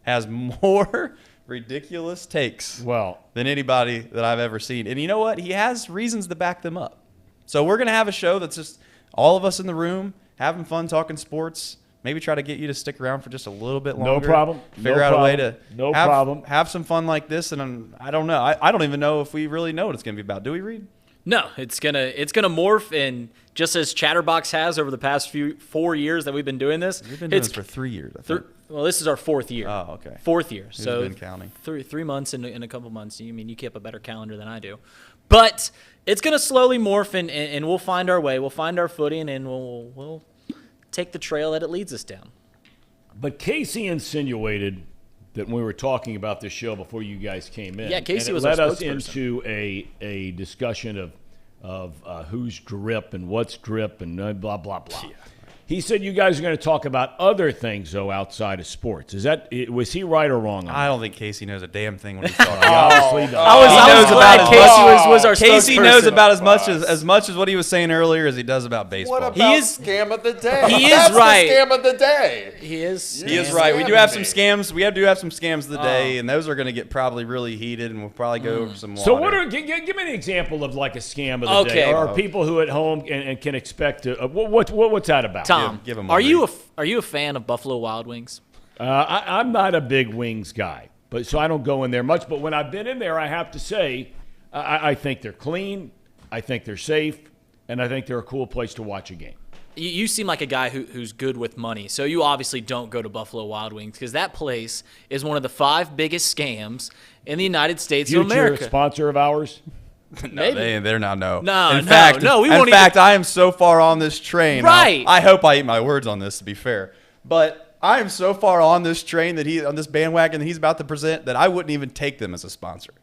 has more ridiculous takes than anybody that I've ever seen. And you know what? He has reasons to back them up. So we're going to have a show that's just all of us in the room having fun talking sports. Maybe try to get you to stick around for just a little bit longer. No problem. Figure out a way to have some fun like this. And I don't know. I don't even know if we really know what it's going to be about. Do we, Reed? No, it's gonna morph, and just as Chatterbox has over the past 4 years that we've been doing this. We've been doing this for 3 years. I think. Well, this is our 4th year. Oh, okay. 4th year. Who's So been counting? 3 months in a couple months. You mean you keep a better calendar than I do, but it's gonna slowly morph, and we'll find our way. We'll find our footing, and we'll take the trail that it leads us down. But Casey insinuated that when we were talking about this show before you guys came in. Yeah, Casey was led our us spokesperson. into a discussion of who's drip and what's drip and blah, blah, blah. Yeah. He said you guys are going to talk about other things, though, outside of sports. Was he right or wrong on that? I don't think Casey knows a damn thing when he's talking. He obviously does. I was glad Casey was our Casey spokesperson. knows about as much as what he was saying earlier as he does about baseball. What about scam of the day? He is That's right. The scam of the day. He is. He is right. We do have some scams. We do have some scams of the day, and those are going to get probably really heated, and we'll probably go over some water. So give me an example of like a scam of the day. Or are people who at home and can expect to what's that about? Tom, give him are you a fan of Buffalo Wild Wings? I'm not a big wings guy, so I don't go in there much. But when I've been in there, I have to say I think they're clean, I think they're safe, and I think they're a cool place to watch a game. You seem like a guy who's good with money, so you obviously don't go to Buffalo Wild Wings because that place is one of the 5 biggest scams in the United States of America. Future sponsor of ours? No, they're not. No. No, in fact, I am so far on this train. Right. I hope I eat my words on this, to be fair. But I am so far on this train on this bandwagon that he's about to present that I wouldn't even take them as a sponsor.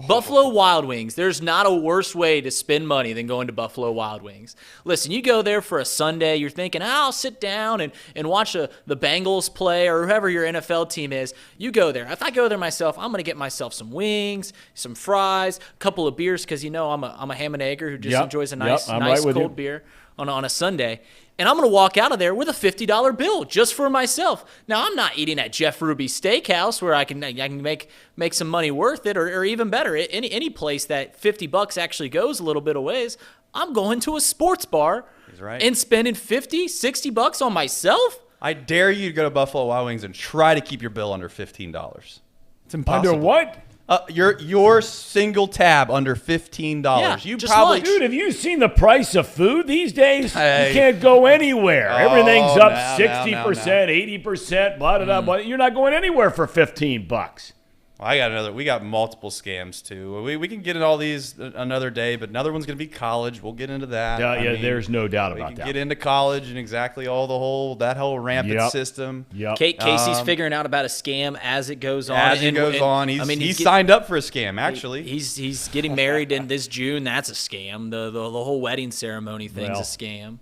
Buffalo Wild Wings. There's not a worse way to spend money than going to Buffalo Wild Wings. Listen, you go there for a Sunday, you're thinking, I'll sit down and watch the Bengals play or whoever your NFL team is. You go there. If I go there myself, I'm going to get myself some wings, some fries, a couple of beers because, I'm a ham and egger who just enjoys a nice cold beer on a Sunday. And I'm going to walk out of there with a $50 bill just for myself. Now, I'm not eating at Jeff Ruby's Steakhouse where I can make some money worth it, or even better, any place that $50 actually goes a little bit of ways. I'm going to a sports bar and spending $50, $60 on myself. I dare you to go to Buffalo Wild Wings and try to keep your bill under $15. It's impossible. Under what? Your single tab under $15. Yeah, you just probably, lunch. Dude, have you seen the price of food these days? Hey. You can't go anywhere. Everything's up 60%, 80%, blah, blah, blah. You're not going anywhere for $15. We got multiple scams too. We can get into all these another day, but another one's going to be college. We'll get into that. There's no doubt about that. We can get into college and exactly that whole rampant system. Yep. Casey's figuring out about a scam as it goes on. He's signed up for a scam. Actually, he's getting married in this June. That's a scam. The whole wedding ceremony thing's a scam.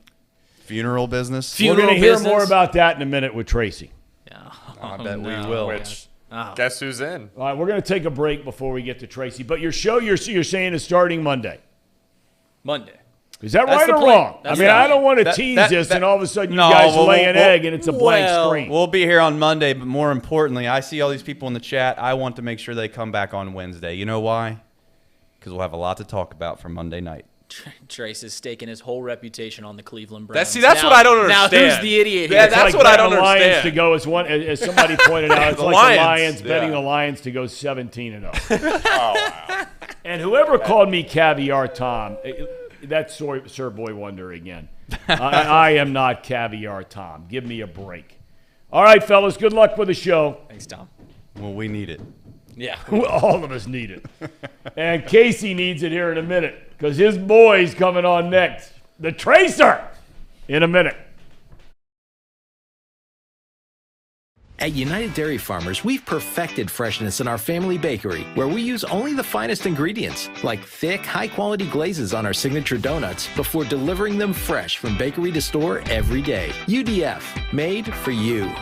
Funeral business. We're going to hear more about that in a minute with Tracy. I bet we will. Guess who's in? All right, we're going to take a break before we get to Tracy. But your show, you're saying, is starting Monday. Monday. Is that right or wrong? I don't want to tease this, and all of a sudden you guys lay an egg and it's a blank screen. We'll be here on Monday, but more importantly, I see all these people in the chat. I want to make sure they come back on Wednesday. You know why? Because we'll have a lot to talk about for Monday night. Trace is staking his whole reputation on the Cleveland Browns. That's what I don't understand. Now, who's the idiot here? Yeah, that's what I don't understand. Lions to go as somebody pointed out. It's the like Lions. the Lions betting the Lions to go 17-0. Oh, wow. And whoever called me Caviar Tom, that's Sir Boy Wonder again. I am not Caviar Tom. Give me a break. All right, fellas, good luck with the show. Thanks, Tom. Well, we need it. Yeah. All of us need it. And Casey needs it here in a minute because his boy's coming on next. The Tracer in a minute. At United Dairy Farmers, we've perfected freshness in our family bakery, where we use only the finest ingredients, like thick, high-quality glazes on our signature donuts, before delivering them fresh from bakery to store every day. UDF, made for you.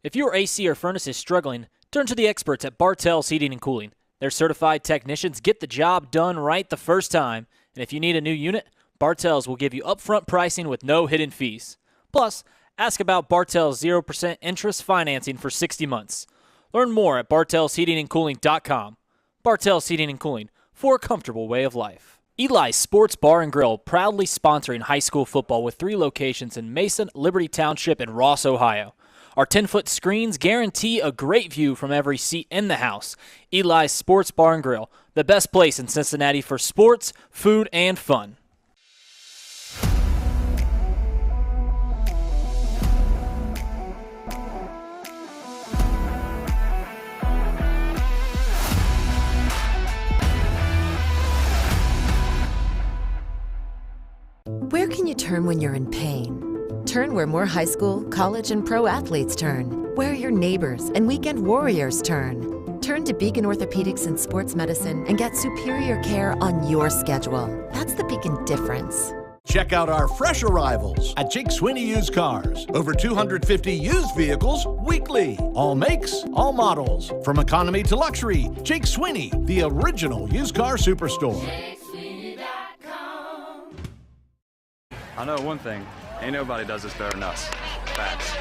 If your AC or furnace is struggling, turn to the experts at Bartell's Heating and Cooling. Their certified technicians get the job done right the first time, and if you need a new unit, Bartell's will give you upfront pricing with no hidden fees. Plus, ask about Bartell's 0% interest financing for 60 months. Learn more at bartellsheatingandcooling.com. Bartell's Heating and Cooling, for a comfortable way of life. Eli's Sports Bar and Grill, proudly sponsoring high school football with 3 locations in Mason, Liberty Township, and Ross, Ohio. Our 10-foot screens guarantee a great view from every seat in the house. Eli's Sports Bar and Grill, the best place in Cincinnati for sports, food, and fun. Where can you turn when you're in pain? Turn where more high school, college, and pro athletes turn. Where your neighbors and weekend warriors turn. Turn to Beacon Orthopedics and Sports Medicine and get superior care on your schedule. That's the Beacon difference. Check out our fresh arrivals at Jake Sweeney Used Cars. Over 250 used vehicles weekly. All makes, all models. From economy to luxury, Jake Sweeney, the original used car superstore. I know one thing, ain't nobody does this better than us. Facts.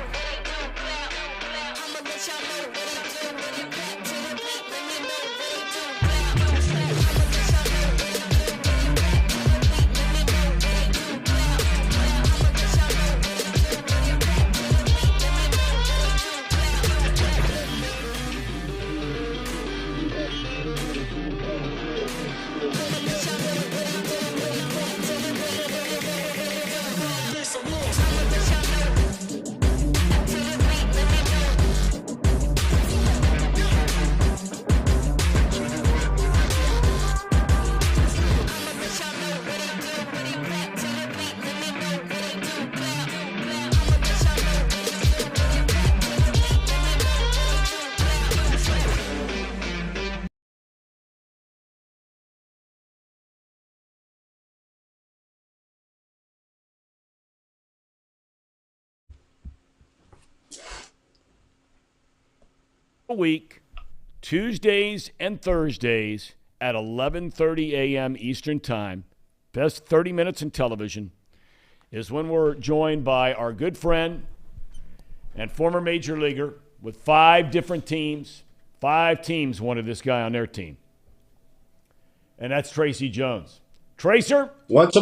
Week, Tuesdays and Thursdays at 11:30 a.m. Eastern Time, best 30 minutes in television, is when we're joined by our good friend and former major leaguer with 5 different teams. 5 teams wanted this guy on their team. And that's Tracy Jones. Tracer? Once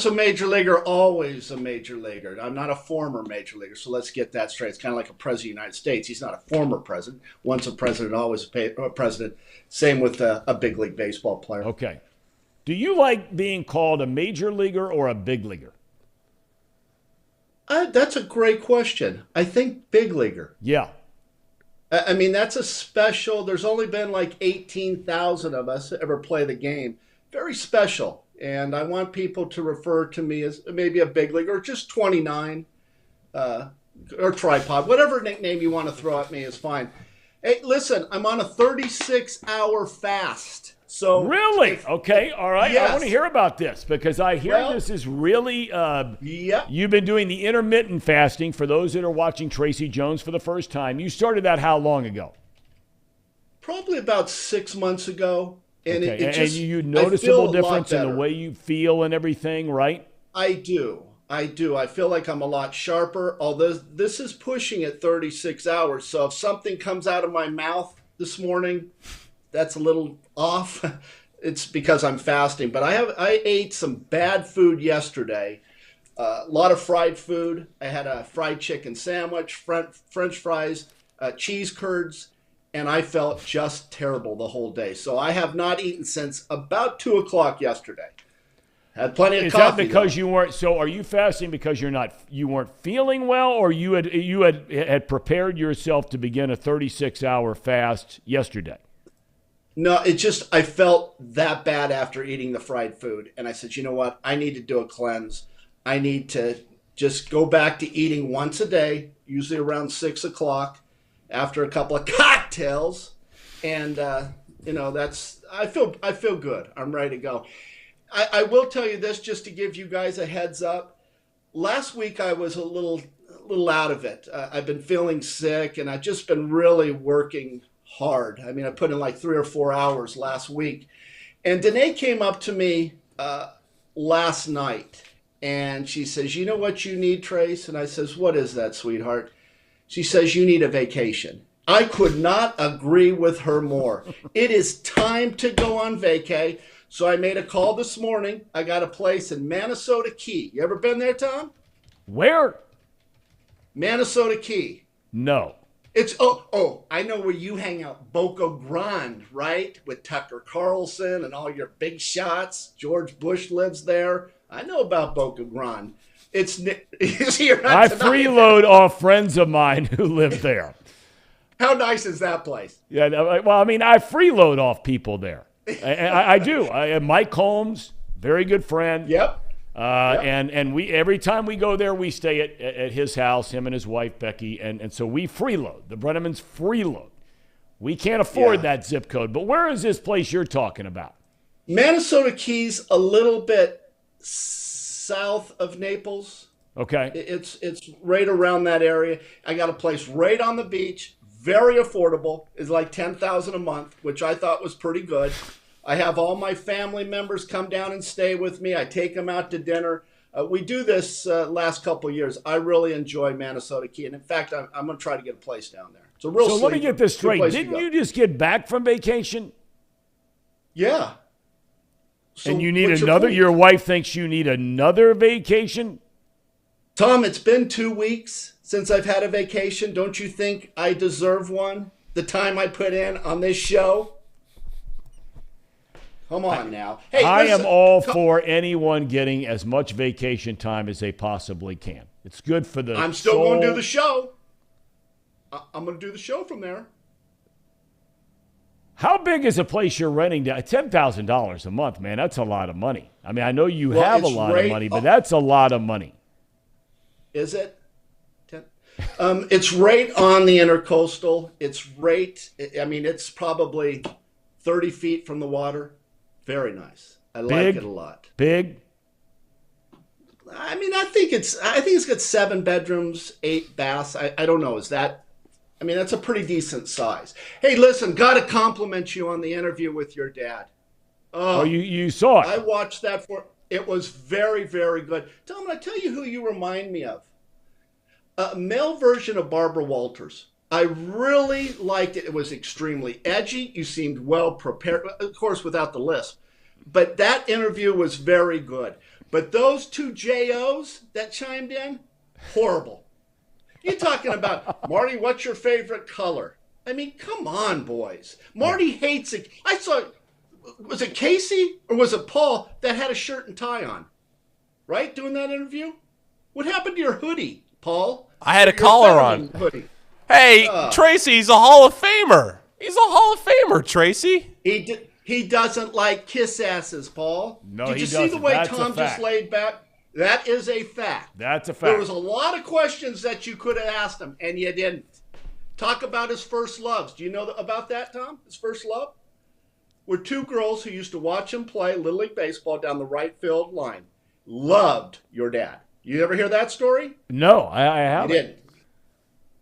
a major leaguer, always a major leaguer. I'm not a former major leaguer, so let's get that straight. It's kind of like a president of the United States. He's not a former president. Once a president, always a president. Same with a big league baseball player. Okay. Do you like being called a major leaguer or a big leaguer? That's a great question. I think big leaguer. Yeah. I mean, that's a special. There's only been like 18,000 of us ever play the game. Very special. And I want people to refer to me as maybe a big leaguer, or just 29, or tripod. Whatever nickname you want to throw at me is fine. Hey, listen, I'm on a 36-hour fast. So really? Okay, all right. Yes. I want to hear about this because I hear this is really you've been doing the intermittent fasting. For those that are watching Tracy Jones for the first time, you started that how long ago? Probably about 6 months ago. And, okay. it just, and you noticeable difference in the way you feel and everything, right? I do. I feel like I'm a lot sharper, although this is pushing at 36 hours. So if something comes out of my mouth this morning that's a little off, it's because I'm fasting. But I ate some bad food yesterday, a lot of fried food. I had a fried chicken sandwich, French fries, cheese curds, and I felt just terrible the whole day. So I have not eaten since about 2 o'clock yesterday. Had plenty of coffee. Is that because you weren't? So are you fasting because you weren't feeling well, or you had prepared yourself to begin a 36-hour fast yesterday? No, it just I felt that bad after eating the fried food, and I said, you know what? I need to do a cleanse. I need to just go back to eating once a day, usually around 6 o'clock. After a couple of cocktails, and that's I feel good. I'm ready to go. I will tell you this just to give you guys a heads up. Last week I was a little out of it. I've been feeling sick, and I've just been really working hard. I mean, I put in like 3 or 4 hours last week, and Danae came up to me last night, and she says, "You know what you need, Trace?" And I says, "What is that, sweetheart?" She says, "You need a vacation." I could not agree with her more. It is time to go on vacay. So I made a call this morning. I got a place in Minnesota Key. You ever been there, Tom? Where? Minnesota Key. No. It's I know where you hang out, Boca Grande, right? With Tucker Carlson and all your big shots. George Bush lives there. I know about Boca Grande. Is here I freeload off friends of mine who live there. How nice is that place? Yeah, well, I mean, I freeload off people there. I do. Mike Holmes, very good friend. Yep. And we every time we go there, we stay at his house, him and his wife, Becky, and so we freeload. The Brennamans freeload. We can't afford that zip code. But where is this place you're talking about? Minnesota Keys, a little bit south of Naples. Okay. It's right around that area. I got a place right on the beach, very affordable. It's like $10,000 a month, which I thought was pretty good. I have all my family members come down and stay with me. I take them out to dinner. We do this last couple of years. I really enjoy Minnesota Key. And in fact, I'm going to try to get a place down there. So let me get this straight. Didn't you just get back from vacation? Yeah. So and you need another? Your wife thinks you need another vacation? Tom, it's been 2 weeks since I've had a vacation. Don't you think I deserve one? The time I put in on this show? Come on now. Hey, I am all for anyone getting as much vacation time as they possibly can. It's good for the I'm still going to do the show. I'm going to do the show from there. How big is a place you're renting? $10,000 a month, man. That's a lot of money. I mean, I know you have a lot of money, but that's a lot of money. Is it? It's right on the intercoastal. It's it's probably 30 feet from the water. Very nice. I like it a lot. Big? I mean, I think it's got 7 bedrooms, 8 baths. I don't know. That's a pretty decent size. Hey, listen, got to compliment you on the interview with your dad. Oh, you saw it. I watched that it was very, very good. Tom, I tell you who you remind me of. A male version of Barbara Walters. I really liked it. It was extremely edgy. You seemed well prepared, of course, without the lisp. But that interview was very good. But those 2 JOs that chimed in, horrible. You're talking about, Marty, what's your favorite color? I mean, come on, boys. Marty hates it. I saw, was it Casey or was it Paul that had a shirt and tie on? Right? Doing that interview? What happened to your hoodie, Paul? I had a collar on. Hoodie. Hey, Tracy, he's a Hall of Famer. He's a Hall of Famer, Tracy. He doesn't like kiss asses, Paul. No, Did you doesn't. see the way That's Tom just laid back? That is a fact. That's a fact. There was a lot of questions that you could have asked him, and you didn't. Talk about his first loves. Do you know about that, Tom? His first love? Were 2 girls who used to watch him play Little League Baseball down the right field line. Loved your dad. You ever hear that story? No, I haven't. You didn't.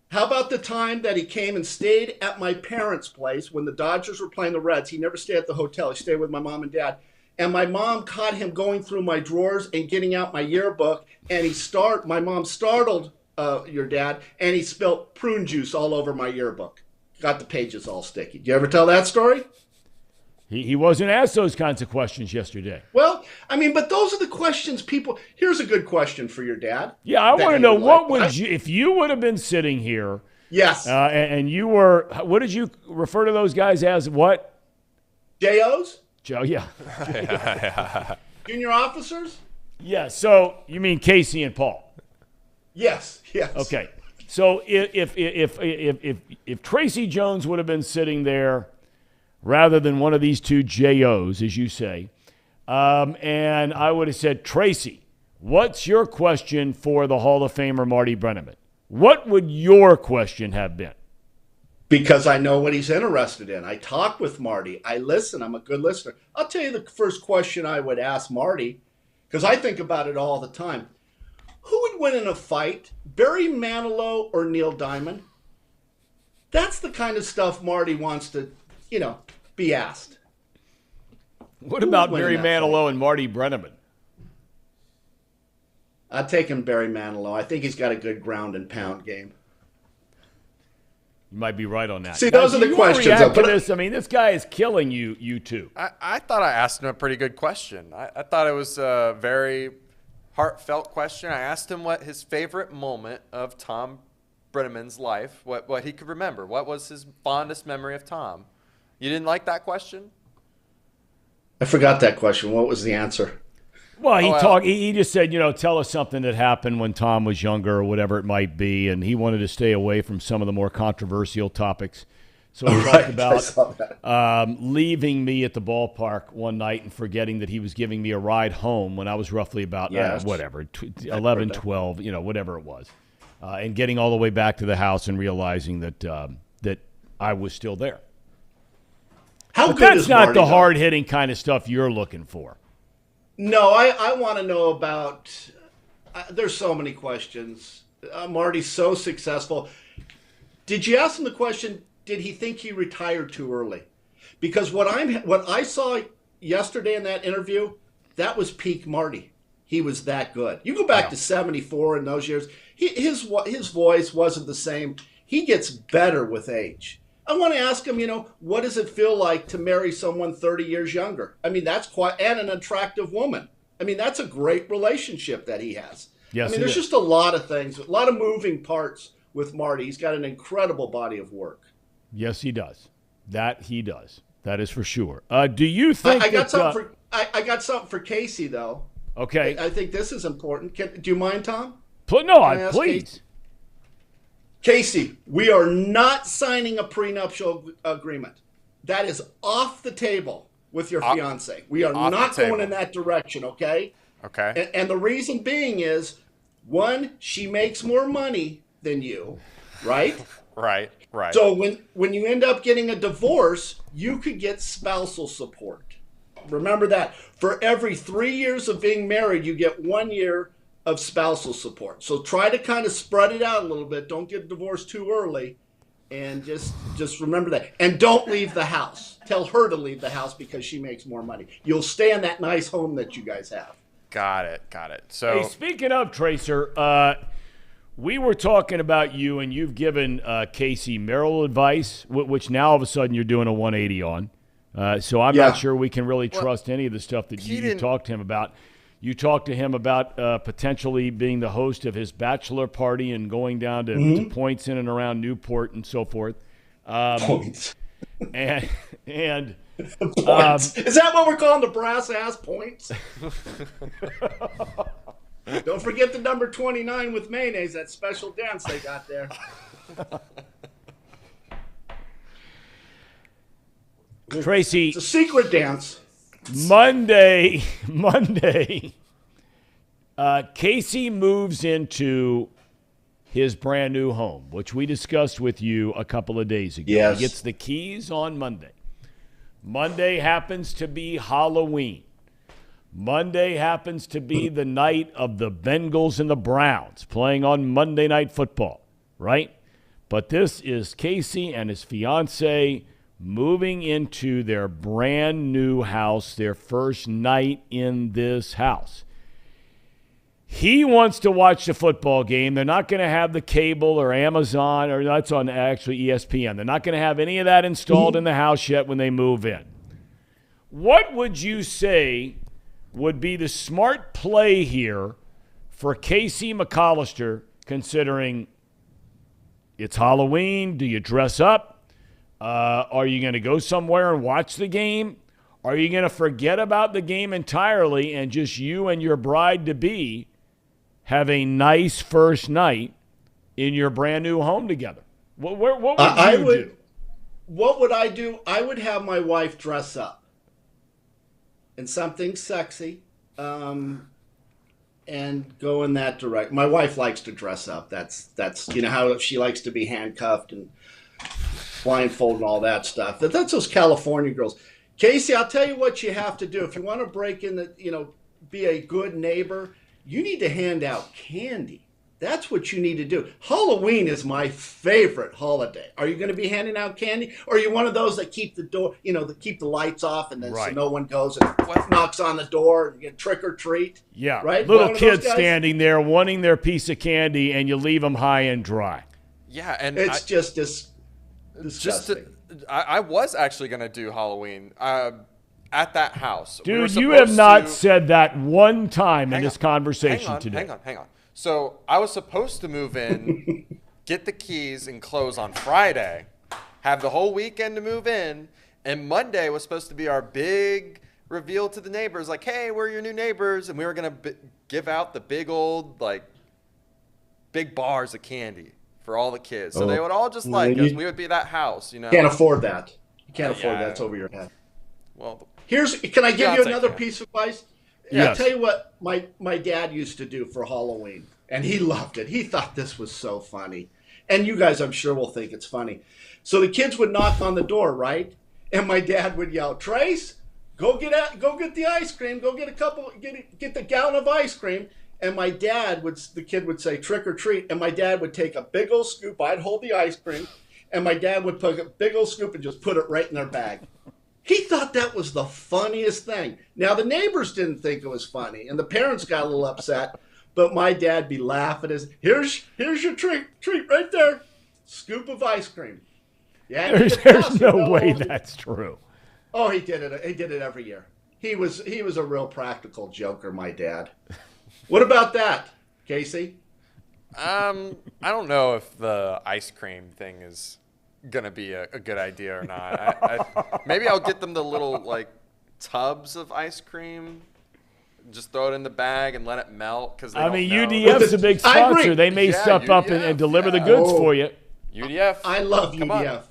How about the time that he came and stayed at my parents' place when the Dodgers were playing the Reds? He never stayed at the hotel. He stayed with my mom and dad. And my mom caught him going through my drawers and getting out my yearbook. And my mom startled your dad, and he spilt prune juice all over my yearbook. Got the pages all sticky. Did you ever tell that story? He wasn't asked those kinds of questions yesterday. Well, but those are the questions people... Here's a good question for your dad. Yeah, I want to know, if you would have been sitting here... Yes. And you were... What did you refer to those guys as? What? JOs? Joe, yeah. Junior officers? Yeah, so you mean Casey and Paul? Yes. Okay. So if Tracy Jones would have been sitting there rather than one of these 2 JOs, as you say, and I would have said, Tracy, what's your question for the Hall of Famer Marty Brennaman? What would your question have been? Because I know what he's interested in. I talk with Marty. I listen. I'm a good listener. I'll tell you the first question I would ask Marty, because I think about it all the time. Who would win in a fight, Barry Manilow or Neil Diamond? That's the kind of stuff Marty wants to, be asked. What about Barry Manilow and Marty Brennaman? I'd take him Barry Manilow. I think he's got a good ground and pound game. You might be right on that. See, those are the questions. This guy is killing you two. I thought I asked him a pretty good question. I thought it was a very heartfelt question. I asked him what his favorite moment of Thom Brennaman's life, what he could remember. What was his fondest memory of Thom? You didn't like that question? I forgot that question. What was the answer? Well, he just said, tell us something that happened when Thom was younger or whatever it might be, and he wanted to stay away from some of the more controversial topics. So he talked about leaving me at the ballpark one night and forgetting that he was giving me a ride home when I was roughly about 11, 12, whatever it was, and getting all the way back to the house and realizing that I was still there. But that's not the hard-hitting kind of stuff you're looking for. No, I want to know about there's so many questions. Marty's so successful. Did you ask him the question, did he think he retired too early? Because what I saw yesterday in that interview, that was peak Marty. He was that good. You go back to 74 in those years, his voice wasn't the same. He gets better with age. I want to ask him, what does it feel like to marry someone 30 years younger? I mean, that's and an attractive woman. I mean, that's a great relationship that he has. Yes, there's just a lot of things, a lot of moving parts with Marty. He's got an incredible body of work. Yes, he does. That he does. That is for sure. Do you think I got something for Casey, though. Okay. I think this is important. Do you mind, Thom? Please. Casey, we are not signing a prenuptial agreement. That is off the table with your fiance. We are not going in that direction, okay? Okay. And the reason being is, one, she makes more money than you, right? Right. So when you end up getting a divorce, you could get spousal support. Remember that. For every 3 years of being married, you get 1 year of spousal support. So try to kind of spread it out a little bit. Don't get divorced too early. And just remember that. And don't leave the house. Tell her to leave the house because she makes more money. You'll stay in that nice home that you guys have. Got it. So, hey, speaking of, Tracer, we were talking about you, and you've given Casey marital advice, which now all of a sudden you're doing a 180 on. So I'm not sure we can really trust any of the stuff that you talked to him about. You talked to him about potentially being the host of his bachelor party and going down to points in and around Newport and so forth. Points. And points. Is that what we're calling the brass ass points? Don't forget the number 29 with mayonnaise, that special dance they got there. Tracy. It's a secret dance. Monday, Casey moves into his brand new home, which we discussed with you a couple of days ago. Yes. He gets the keys on Monday. Monday happens to be Halloween. Monday happens to be the night of the Bengals and the Browns playing on Monday Night Football, right? But this is Casey and his fiancée moving into their brand new house, their first night in this house. He wants to watch the football game. They're not going to have the cable or Amazon, or that's on actually ESPN. They're not going to have any of that installed in the house yet when they move in. What would you say would be the smart play here for Casey McAllister, considering it's Halloween? Do you dress up? Are you going to go somewhere and watch the game? Are you going to forget about the game entirely and just you and your bride-to-be have a nice first night in your brand new home together? What would you do? What would I do? I would have my wife dress up in something sexy and go in that direction. My wife likes to dress up. That's how she likes to be handcuffed and blindfold and all that stuff. That's those California girls. Casey, I'll tell you what you have to do. If you want to break in be a good neighbor, you need to hand out candy. That's what you need to do. Halloween is my favorite holiday. Are you going to be handing out candy? Or are you one of those that keep the door, that keep the lights off and then so no one goes and knocks on the door and get trick or treat? Yeah. Right? Little kids standing there wanting their piece of candy and you leave them high and dry. Yeah. And it's just Disgusting. I was actually going to do Halloween at that house. Dude, you have not said that one time in this conversation hang on, today. Hang on. So I was supposed to move in, get the keys and close on Friday, have the whole weekend to move in, and Monday was supposed to be our big reveal to the neighbors, like, hey, we're your new neighbors, and we were going to give out the big old, like, big bars of candy for all the kids. So they would all just like us. We would be that house, you know. Can't afford that. You can't afford that. It's over your head. Well, can I give you another piece of advice? Yes. I'll tell you what my dad used to do for Halloween, and he loved it. He thought this was so funny. And you guys, I'm sure, will think it's funny. So the kids would knock on the door, right? And my dad would yell, Trace, go get the ice cream. Go get get the gallon of ice cream. And the kid would say, trick or treat. And my dad would take a big old scoop. I'd hold the ice cream. And my dad would put a big old scoop and just put it right in their bag. He thought that was the funniest thing. Now, the neighbors didn't think it was funny. And the parents got a little upset. But my dad be laughing here's your treat right there. Scoop of ice cream. Yeah, there's no way that's true. Oh, he did it. He did it every year. He was a real practical joker, my dad. What about that, Casey? I don't know if the ice cream thing is gonna be a good idea or not. Maybe I'll get them the little like tubs of ice cream. Just throw it in the bag and let it melt. Because UDF's a big sponsor. They may step up and deliver the goods for you. UDF. I love UDF.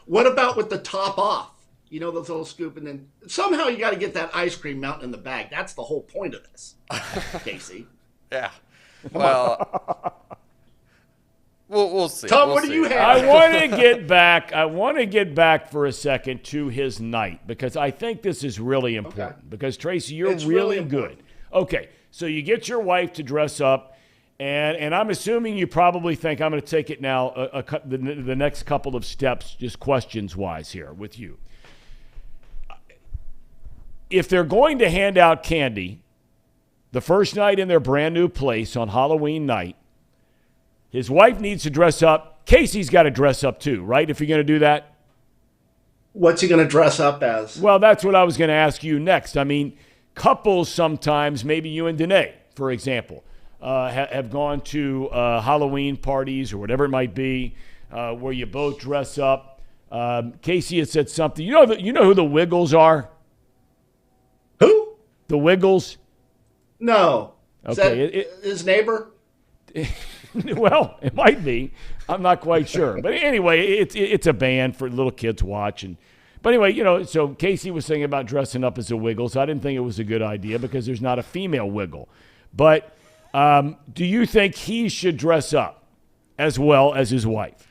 What about with the top off? You know, those little scoop, and then somehow you got to get that ice cream melting in the bag. That's the whole point of this, Casey. Yeah. Well, we'll see. Thom, what do you have? I want to get back for a second to his night, because I think this is really important. Okay. Because, Tracy, you're really good. Okay, so you get your wife to dress up, and I'm assuming you probably think I'm going to take it now the next couple of steps, just questions-wise here with you. If they're going to hand out candy the first night in their brand new place on Halloween night, his wife needs to dress up. Casey's got to dress up too, right? If you're going to do that. What's he going to dress up as? Well, that's what I was going to ask you next. I mean, couples sometimes, maybe you and Danae, for example, have gone to Halloween parties or whatever it might be, where you both dress up. Casey had said something. You know who the Wiggles are? Who? The Wiggles? No. Okay. Is that his neighbor? Well, it might be. I'm not quite sure. But anyway, it's a band for little kids to watch. But anyway, so Casey was saying about dressing up as a Wiggle, so I didn't think it was a good idea because there's not a female Wiggle. But do you think he should dress up as well as his wife?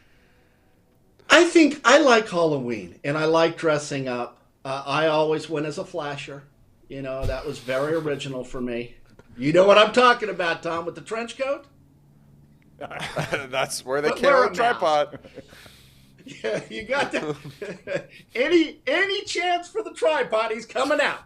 I think I like Halloween, and I like dressing up. I always went as a flasher. That was very original for me. You know what I'm talking about, Thom, with the trench coat? That's where they carry a tripod. Yeah, you got that. Any chance for the tripod, he's coming out.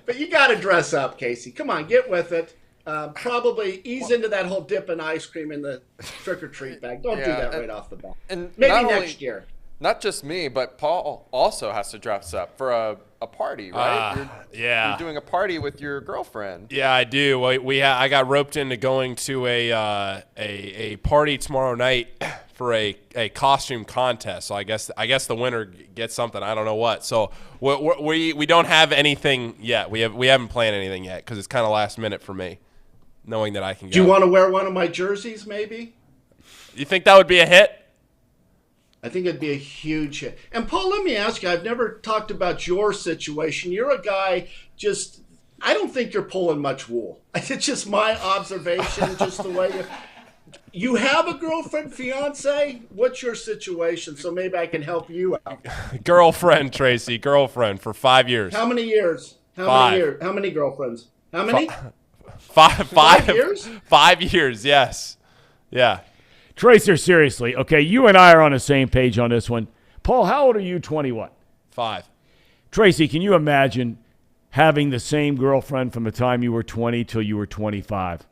But you got to dress up, Casey. Come on, get with it. Probably ease into that whole dipping ice cream in the trick-or-treat bag. Don't do that right off the bat. And maybe next year. Not just me, but Paul also has to dress up for a party, right? You're doing a party with your girlfriend. Yeah, I do. I got roped into going to a party tomorrow night for a costume contest. So I guess the winner gets something. I don't know what. So we don't have anything yet. We haven't planned anything yet because it's kind of last minute for me, knowing that I can go. Do you want to wear one of my jerseys, maybe? You think that would be a hit? I think it'd be a huge hit. And Paul, let me ask you, I've never talked about your situation. You're a guy I don't think you're pulling much wool. It's just my observation, just the way you have a girlfriend, fiance? What's your situation? So maybe I can help you out. Girlfriend, Tracy, girlfriend for 5 years. How many years? Five. Many years? How many girlfriends? How many? 5 years? 5 years, yes. Yeah. Tracer, seriously, okay, you and I are on the same page on this one. Paul, how old are you? 21? 5. Tracy, can you imagine having the same girlfriend from the time you were 20 till you were 25?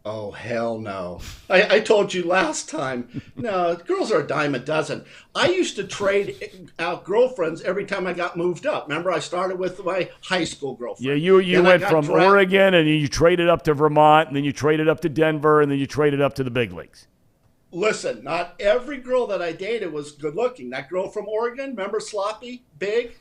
Oh, hell no. I told you last time. No, girls are a dime a dozen. I used to trade out girlfriends every time I got moved up. Remember, I started with my high school girlfriend. Yeah, you went from Oregon, and you traded up to Vermont, and then you traded up to Denver, and then you traded up to the big leagues. Listen, not every girl that I dated was good looking. That girl from Oregon, remember Sloppy, big?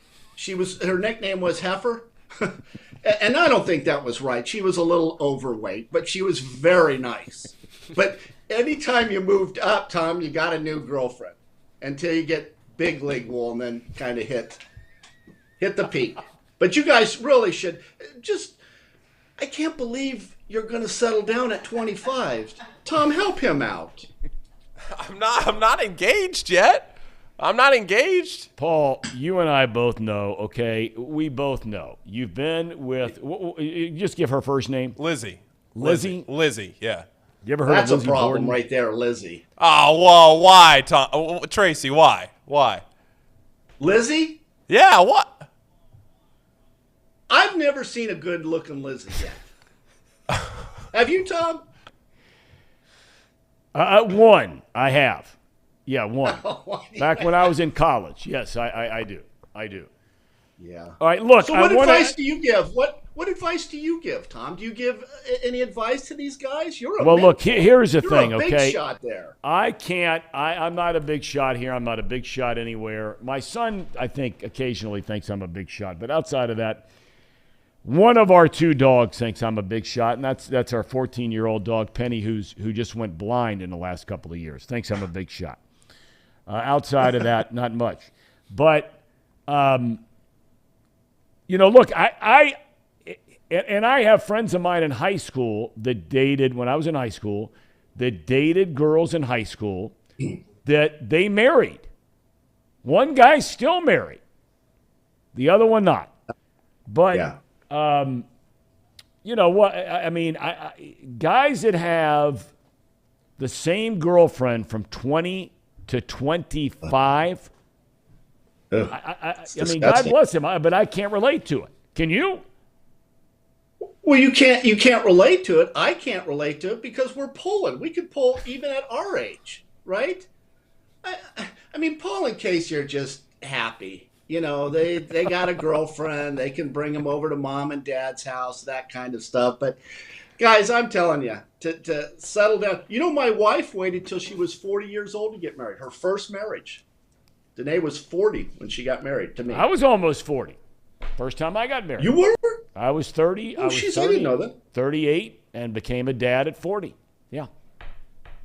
Her nickname was Heifer. And I don't think that was right. She was a little overweight, but she was very nice. But anytime you moved up, Tom, you got a new girlfriend until you get big league wool and then kind of hit the peak. But you guys really should I can't believe you're going to settle down at 25. Tom, help him out. I'm not engaged yet. I'm not engaged. Paul, you and I both know, okay? We both know. You've been with, just give her first name. Lizzie, yeah. You ever heard That's of Lizzie a problem Borden? right there, Lizzie. Oh, well, why, Tom? Tracy, why? Lizzie? Yeah, what? I've never seen a good-looking Lizzie yet. Have you, Tom? One, I have. Yeah, one. Back when I was in college. Yes, I do. Yeah. All right, look. So what advice do you give? What advice do you give, Tom? Do you give any advice to these guys? You're a well, mentor. look. Here's the thing. You're a big okay, shot there. I can't. I'm not a big shot here. I'm not a big shot anywhere. My son, I think, occasionally thinks I'm a big shot, but outside of that, one of our two dogs thinks I'm a big shot, and that's our 14-year-old dog Penny, who just went blind in the last couple of years. Thinks I'm a big shot. Outside of that, not much. But, look, I have friends of mine in high school that dated, when I was in high school, that dated girls in high school that they married. One guy's still married. The other one not. But, you know what? I mean, guys that have the same girlfriend from 20 to 25. I mean, God bless him, but I can't relate to it. Can you? Well, you can't relate to it. I can't relate to it because we're pulling. We could pull even at our age, right? I mean, Paul and Casey are just happy. You know, they got a girlfriend. They can bring them over to mom and dad's house, that kind of stuff. But guys, I'm telling you, to settle down. You know, my wife waited till she was 40 years old to get married. Her first marriage. Danae was 40 when she got married to me. I was almost 40. First time I got married. You were? I was 30. Oh, I was 30, I didn't know that. 38, and became a dad at 40. Yeah.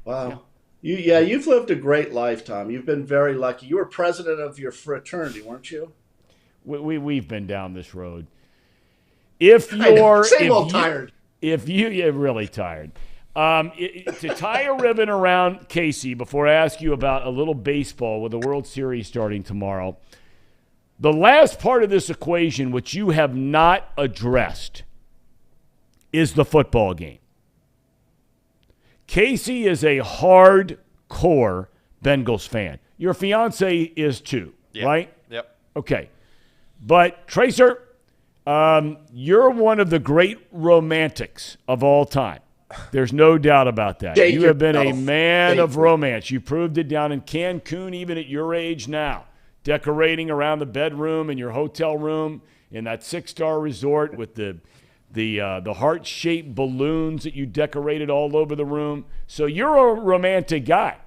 Wow. Yeah. You've lived a great life, Tom. You've been very lucky. You were president of your fraternity, weren't you? We've been down this road. If you're tired. If you're really tired. To tie a ribbon around Casey before I ask you about a little baseball with the World Series starting tomorrow, the last part of this equation, which you have not addressed, is the football game. Casey is a hardcore Bengals fan. Your fiance is too, right? Yep. Okay. But, Tracer, you're one of the great romantics of all time. There's no doubt about that. You have been a man of romance. You proved it down in Cancun, even at your age now, decorating around the bedroom in your hotel room in that 6-star resort with the heart-shaped balloons that you decorated all over the room. So you're a romantic guy.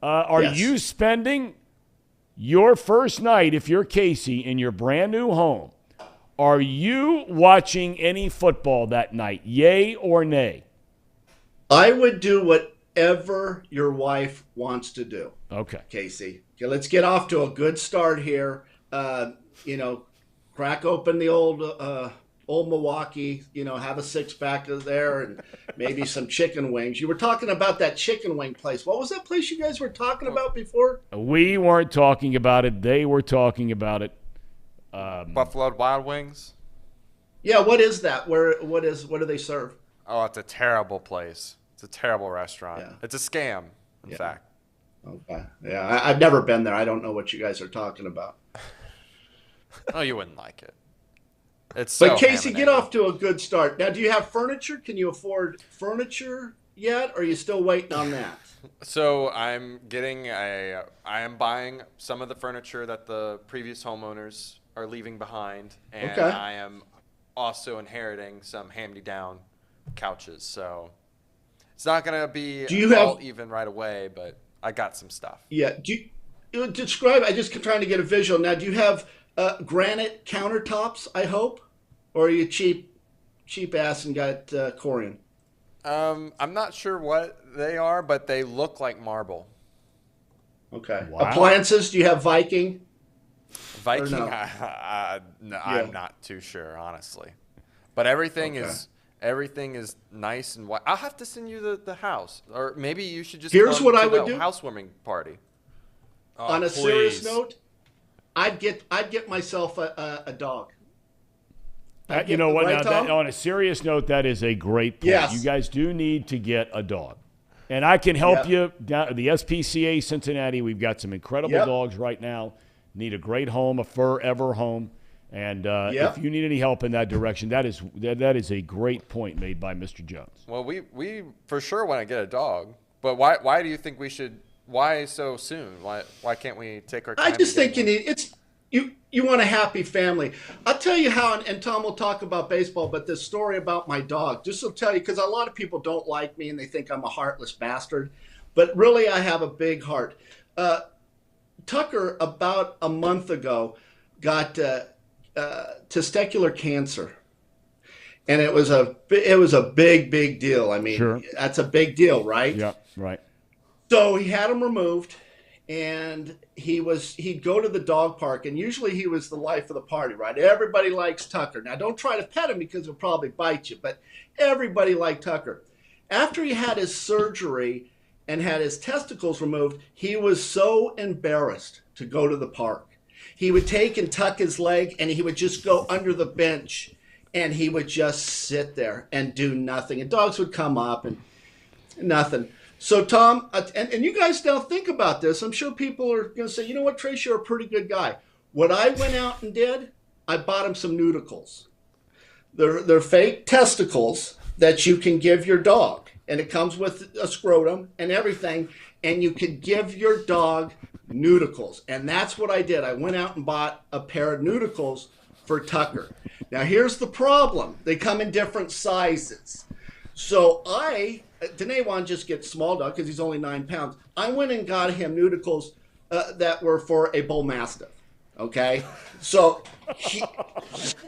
Are you spending your first night, if you're Casey, in your brand new home, are you watching any football that night, yay or nay? I would do whatever your wife wants to do. Okay. Casey. Okay, let's get off to a good start here. Crack open the old Milwaukee, have a 6-pack there and maybe some chicken wings. You were talking about that chicken wing place. What was that place you guys were talking about before? We weren't talking about it. They were talking about it. Buffalo Wild Wings? Yeah, what is that? What do they serve? Oh, it's a terrible place. It's a terrible restaurant. Yeah. It's a scam, in fact. Okay. Yeah, I've never been there. I don't know what you guys are talking about. Oh, you wouldn't like it. But Casey, get off to a good start. Now, do you have furniture? Can you afford furniture yet, or are you still waiting on that? So I am buying some of the furniture that the previous homeowners are leaving behind, and I am also inheriting some hand-me-down couches. So it's not going to be all even right away, but I got some stuff. Yeah. Describe? I just trying to get a visual. Now, do you have granite countertops? I hope, or are you cheap ass and got Corian? I'm not sure what they are, but they look like marble. Okay. Wow. Appliances? Do you have Viking? Viking? No? I'm not too sure, honestly. But everything is nice and white. I'll have to send you the house, or maybe you should just. Here's what I would do. Housewarming party. On a serious note, I'd get myself a dog. You know what? Right, now, on a serious note, that is a great point. Yes. You guys do need to get a dog. And I can help you. Down the SPCA Cincinnati, we've got some incredible dogs right now. Need a great home, a forever home. And if you need any help in that direction, that is a great point made by Mr. Jones. Well, we for sure want to get a dog. But why do you think we should? Why so soon? Why can't we take our time? I just think you want a happy family. I'll tell you how, and Thom will talk about baseball, but this story about my dog, just to tell you, because a lot of people don't like me and they think I'm a heartless bastard, but really I have a big heart. Tucker, about a month ago, got testicular cancer. And it was a big deal. I mean, That's a big deal, right? Yeah, right. So he had him removed. And he'd go to the dog park, and usually he was the life of the party, right? Everybody likes Tucker. Now, don't try to pet him because he'll probably bite you, but everybody liked Tucker. After he had his surgery and had his testicles removed, he was so embarrassed to go to the park. He would take and tuck his leg, and he would just go under the bench, and he would just sit there and do nothing. And dogs would come up and nothing. So, Thom, and you guys now think about this. I'm sure people are going to say, you know what, Trace, you're a pretty good guy. What I went out and did, I bought him some nudicles. They're fake testicles that you can give your dog. And it comes with a scrotum and everything. And you can give your dog nudicles. And that's what I did. I went out and bought a pair of nudicles for Tucker. Now, here's the problem. They come in different sizes. So Danawan just gets small dog because he's only 9 pounds. I went and got him nudicles that were for a bull mastiff. Okay, so he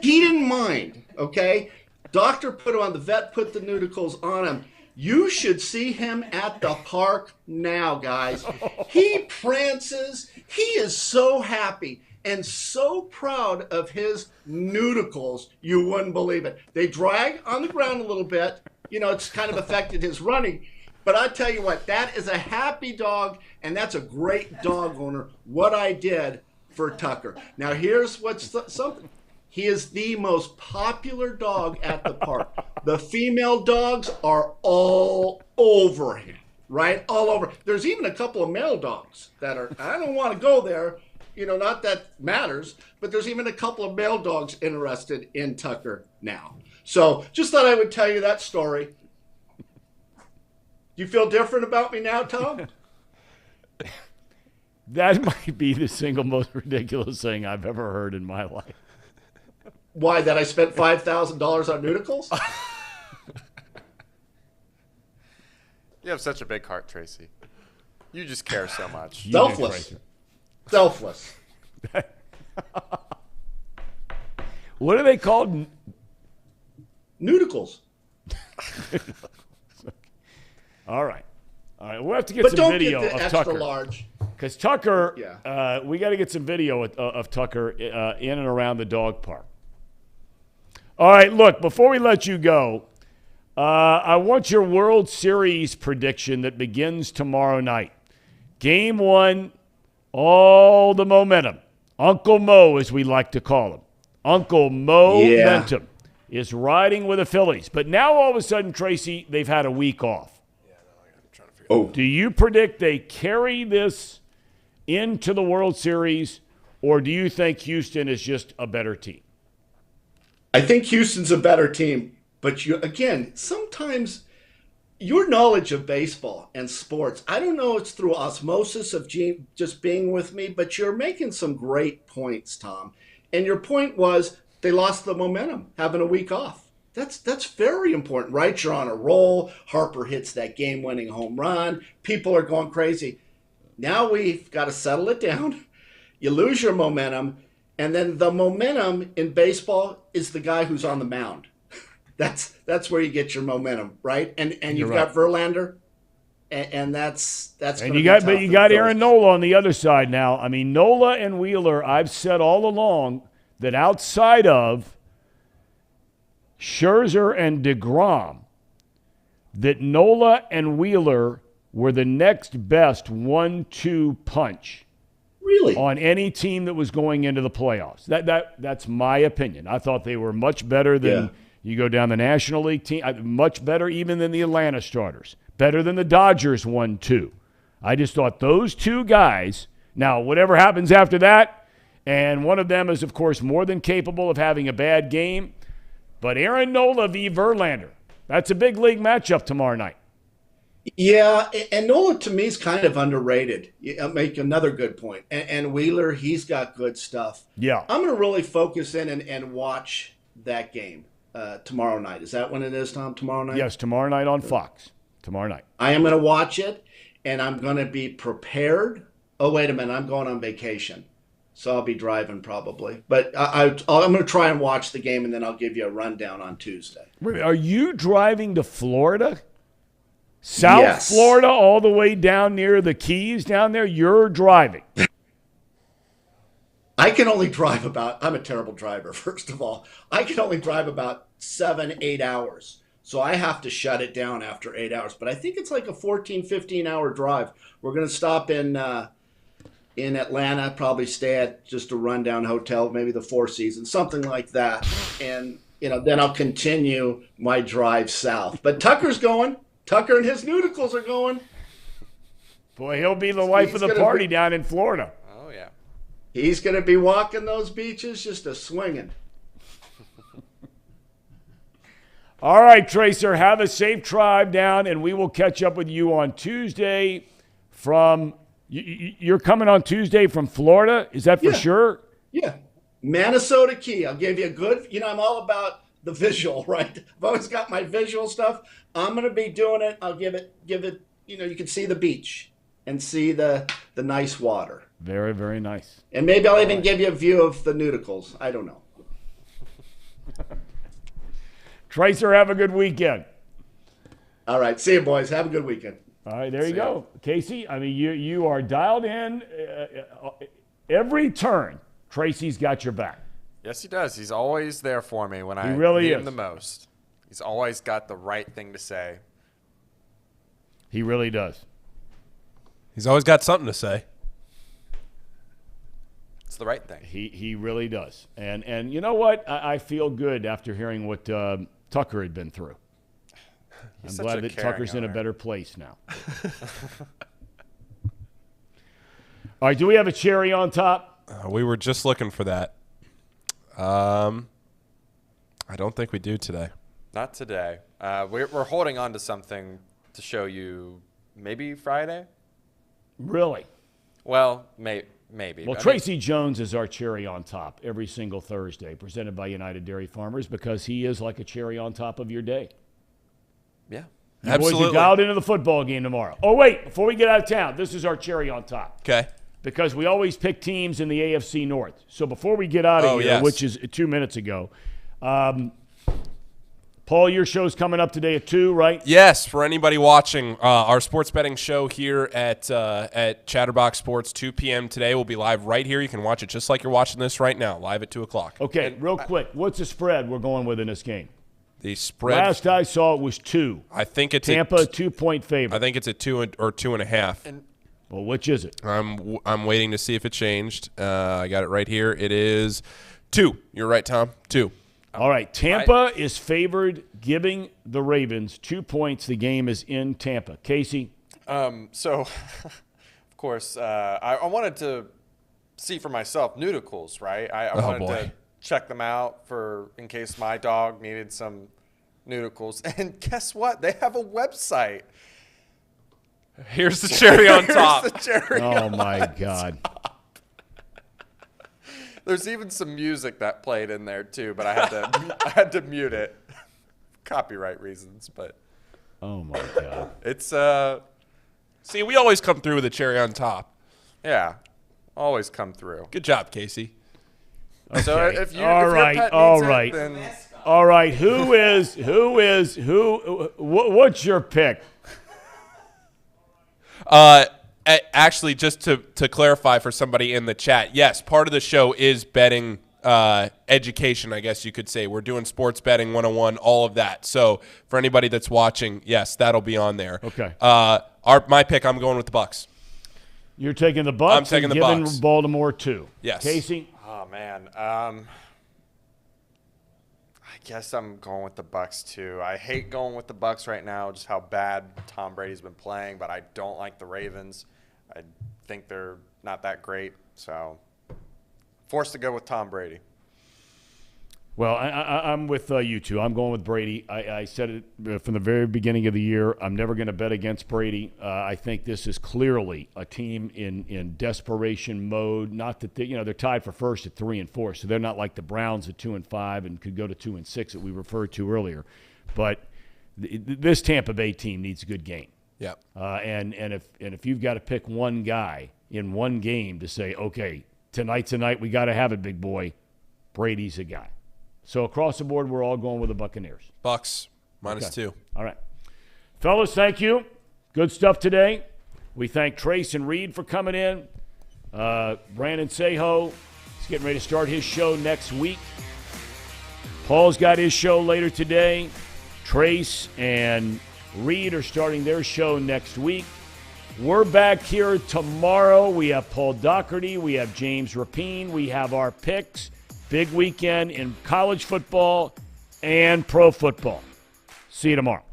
didn't mind. Okay, doctor put him on. The vet put the nudicles on him. You should see him at the park now, guys. He prances. He is so happy and so proud of his nudicles. You wouldn't believe it. They drag on the ground a little bit. You know, it's kind of affected his running. But I tell you what, that is a happy dog, and that's a great dog owner, what I did for Tucker. Now, here's what's something. He is the most popular dog at the park. The female dogs are all over him, right? All over. There's even a couple of male dogs that are, I don't want to go there, you know, not that matters, but there's even a couple of male dogs interested in Tucker now. So just thought I would tell you that story. Do you feel different about me now, Thom? That might be the single most ridiculous thing I've ever heard in my life. Why, that I spent $5,000 on nudicles? You have such a big heart, Tracy. You just care so much. Selfless. Selfless. What are they called? Nudicles. All right. We'll have to get some video of Tucker. Large. Because Tucker, we got to get some video of Tucker in and around the dog park. All right, look, before we let you go, I want your World Series prediction that begins tomorrow night. Game 1, all the momentum. Uncle Mo, as we like to call him. Uncle Momentum is riding with the Phillies. But now all of a sudden, Tracy, they've had a week off. Do you predict they carry this into the World Series, or do you think Houston is just a better team? I think Houston's a better team, but sometimes your knowledge of baseball and sports, I don't know, it's through osmosis of just being with me, but you're making some great points, Tom. And your point was they lost the momentum, having a week off. That's very important, right? You're on a roll. Harper hits that game-winning home run. People are going crazy. Now we've got to settle it down. You lose your momentum, and then the momentum in baseball is the guy who's on the mound. That's where you get your momentum, right? And you've got Verlander, and that's. And you got Aaron Nola on the other side now. I mean, Nola and Wheeler. I've said all along that outside of Scherzer and DeGrom, that Nola and Wheeler were the next best 1-2 punch. Really? On any team that was going into the playoffs. That's my opinion. I thought they were much better than you go down the National League team, much better even than the Atlanta starters, better than the Dodgers 1-2. I just thought those two guys, now whatever happens after that, and one of them is, of course, more than capable of having a bad game, but Aaron Nola v. Verlander, that's a big league matchup tomorrow night. Yeah, and Nola to me is kind of underrated. You make another good point. And Wheeler, he's got good stuff. Yeah. I'm going to really focus in and watch that game tomorrow night. Is that when it is, Tom? Tomorrow night? Yes, tomorrow night on Fox. Tomorrow night. I am going to watch it, and I'm going to be prepared. Oh, wait a minute. I'm going on vacation, so I'll be driving probably. But I'm going to try and watch the game, and then I'll give you a rundown on Tuesday. Are you driving to Florida? South Florida, all the way down near the Keys down there, you're driving. I can only drive I'm a terrible driver, first of all. I can only drive about 7-8 hours. So I have to shut it down after 8 hours. But I think it's like a 14, 15-hour drive. We're going to stop in Atlanta, probably stay at just a rundown hotel, maybe the Four Seasons, something like that. And, then I'll continue my drive south. But Tucker's going. Tucker and his noodles are going. Boy, he'll be the life of the party down in Florida. Oh, yeah. He's going to be walking those beaches just a swinging. All right, Tracer, have a safe drive down, and we will catch up with you on Tuesday from – you're coming on Tuesday from Florida? Is that for sure? Yeah. Minnesota Key. I'll give you a good – I'm all about – the visual, right? I've always got my visual stuff. I'm going to be doing it. I'll give it, you can see the beach and see the nice water. Very, very nice. And maybe I'll even give you a view of the noodles. I don't know. Tracer, have a good weekend. All right. See you, boys. Have a good weekend. All right. There you go. Casey, I mean, you are dialed in every turn. Tracy's got your back. Yes, he does. He's always there for me when I need him the most. He's always got the right thing to say. He really does. He's always got something to say. It's the right thing. He really does. And you know what? I feel good after hearing what Tucker had been through. I'm glad that Tucker's in a better place now. All right, do we have a cherry on top? We were just looking for that. I don't think we do today. Not today. We're holding on to something to show you maybe Friday. Really? Well, maybe. Well, Tracy Jones is our cherry on top every single Thursday, presented by United Dairy Farmers, because he is like a cherry on top of your day. Yeah. You boys are dialed into the football game tomorrow. Oh, wait, before we get out of town, this is our cherry on top. Okay. Because we always pick teams in the AFC North. So before we get out of here, which is 2 minutes ago, Paul, your show's coming up today at 2, right? Yes, for anybody watching, our sports betting show here at Chatterbox Sports, 2 p.m. today. Will be live right here. You can watch it just like you're watching this right now, live at 2 o'clock. Okay, and real quick, what's the spread we're going with in this game? The spread. Last I saw it was 2. I think it's Tampa, a 2-point favorite. I think it's a 2 or 2.5. Well, which is it? I'm waiting to see if it changed. I got it right here. It is 2. You're right, Tom. 2. All right. Tampa is favored, giving the Ravens 2 points. The game is in Tampa. Casey? So, of course, I wanted to see for myself noodles, right? I wanted to check them out in case my dog needed some noodles. And guess what? They have a website. Here's the cherry on top. Here's the cherry Oh, my God. top. There's even some music that played in there, too, but I had to mute it. Copyright reasons, but. Oh, my God. It's, See, we always come through with a cherry on top. Yeah. Always come through. Good job, Casey. Okay. So if you, all if right, your pet all needs right. it, then All right, what's your pick? Actually, just to clarify for somebody in the chat, yes, part of the show is betting education, I guess you could say. We're doing sports betting 101, all of that. So for anybody that's watching, yes, that'll be on there. Okay. My pick, I'm going with the Bucks. You're taking the Bucks. I'm taking the giving Bucks. Baltimore 2. Yes. Casey? Oh, man. I guess I'm going with the Bucks too. I hate going with the Bucks right now, just how bad Tom Brady's been playing, but I don't like the Ravens. I think they're not that great, so forced to go with Tom Brady. Well, I'm with you two. I'm going with Brady. I said it from the very beginning of the year. I'm never going to bet against Brady. I think this is clearly a team in desperation mode. Not that they're tied for first at 3-4, so they're not like the Browns at 2-5 and could go to 2-6 that we referred to earlier. But this Tampa Bay team needs a good game. Yeah. And if you've got to pick one guy in one game to say, okay, tonight's a night we got to have it, big boy, Brady's a guy. So across the board, we're all going with the Buccaneers. Bucks, -2. All right. Fellas, thank you. Good stuff today. We thank Trace and Reed for coming in. Brandon Seho is getting ready to start his show next week. Paul's got his show later today. Trace and Reed are starting their show next week. We're back here tomorrow. We have Paul Doherty. We have James Rapine. We have our picks. Big weekend in college football and pro football. See you tomorrow.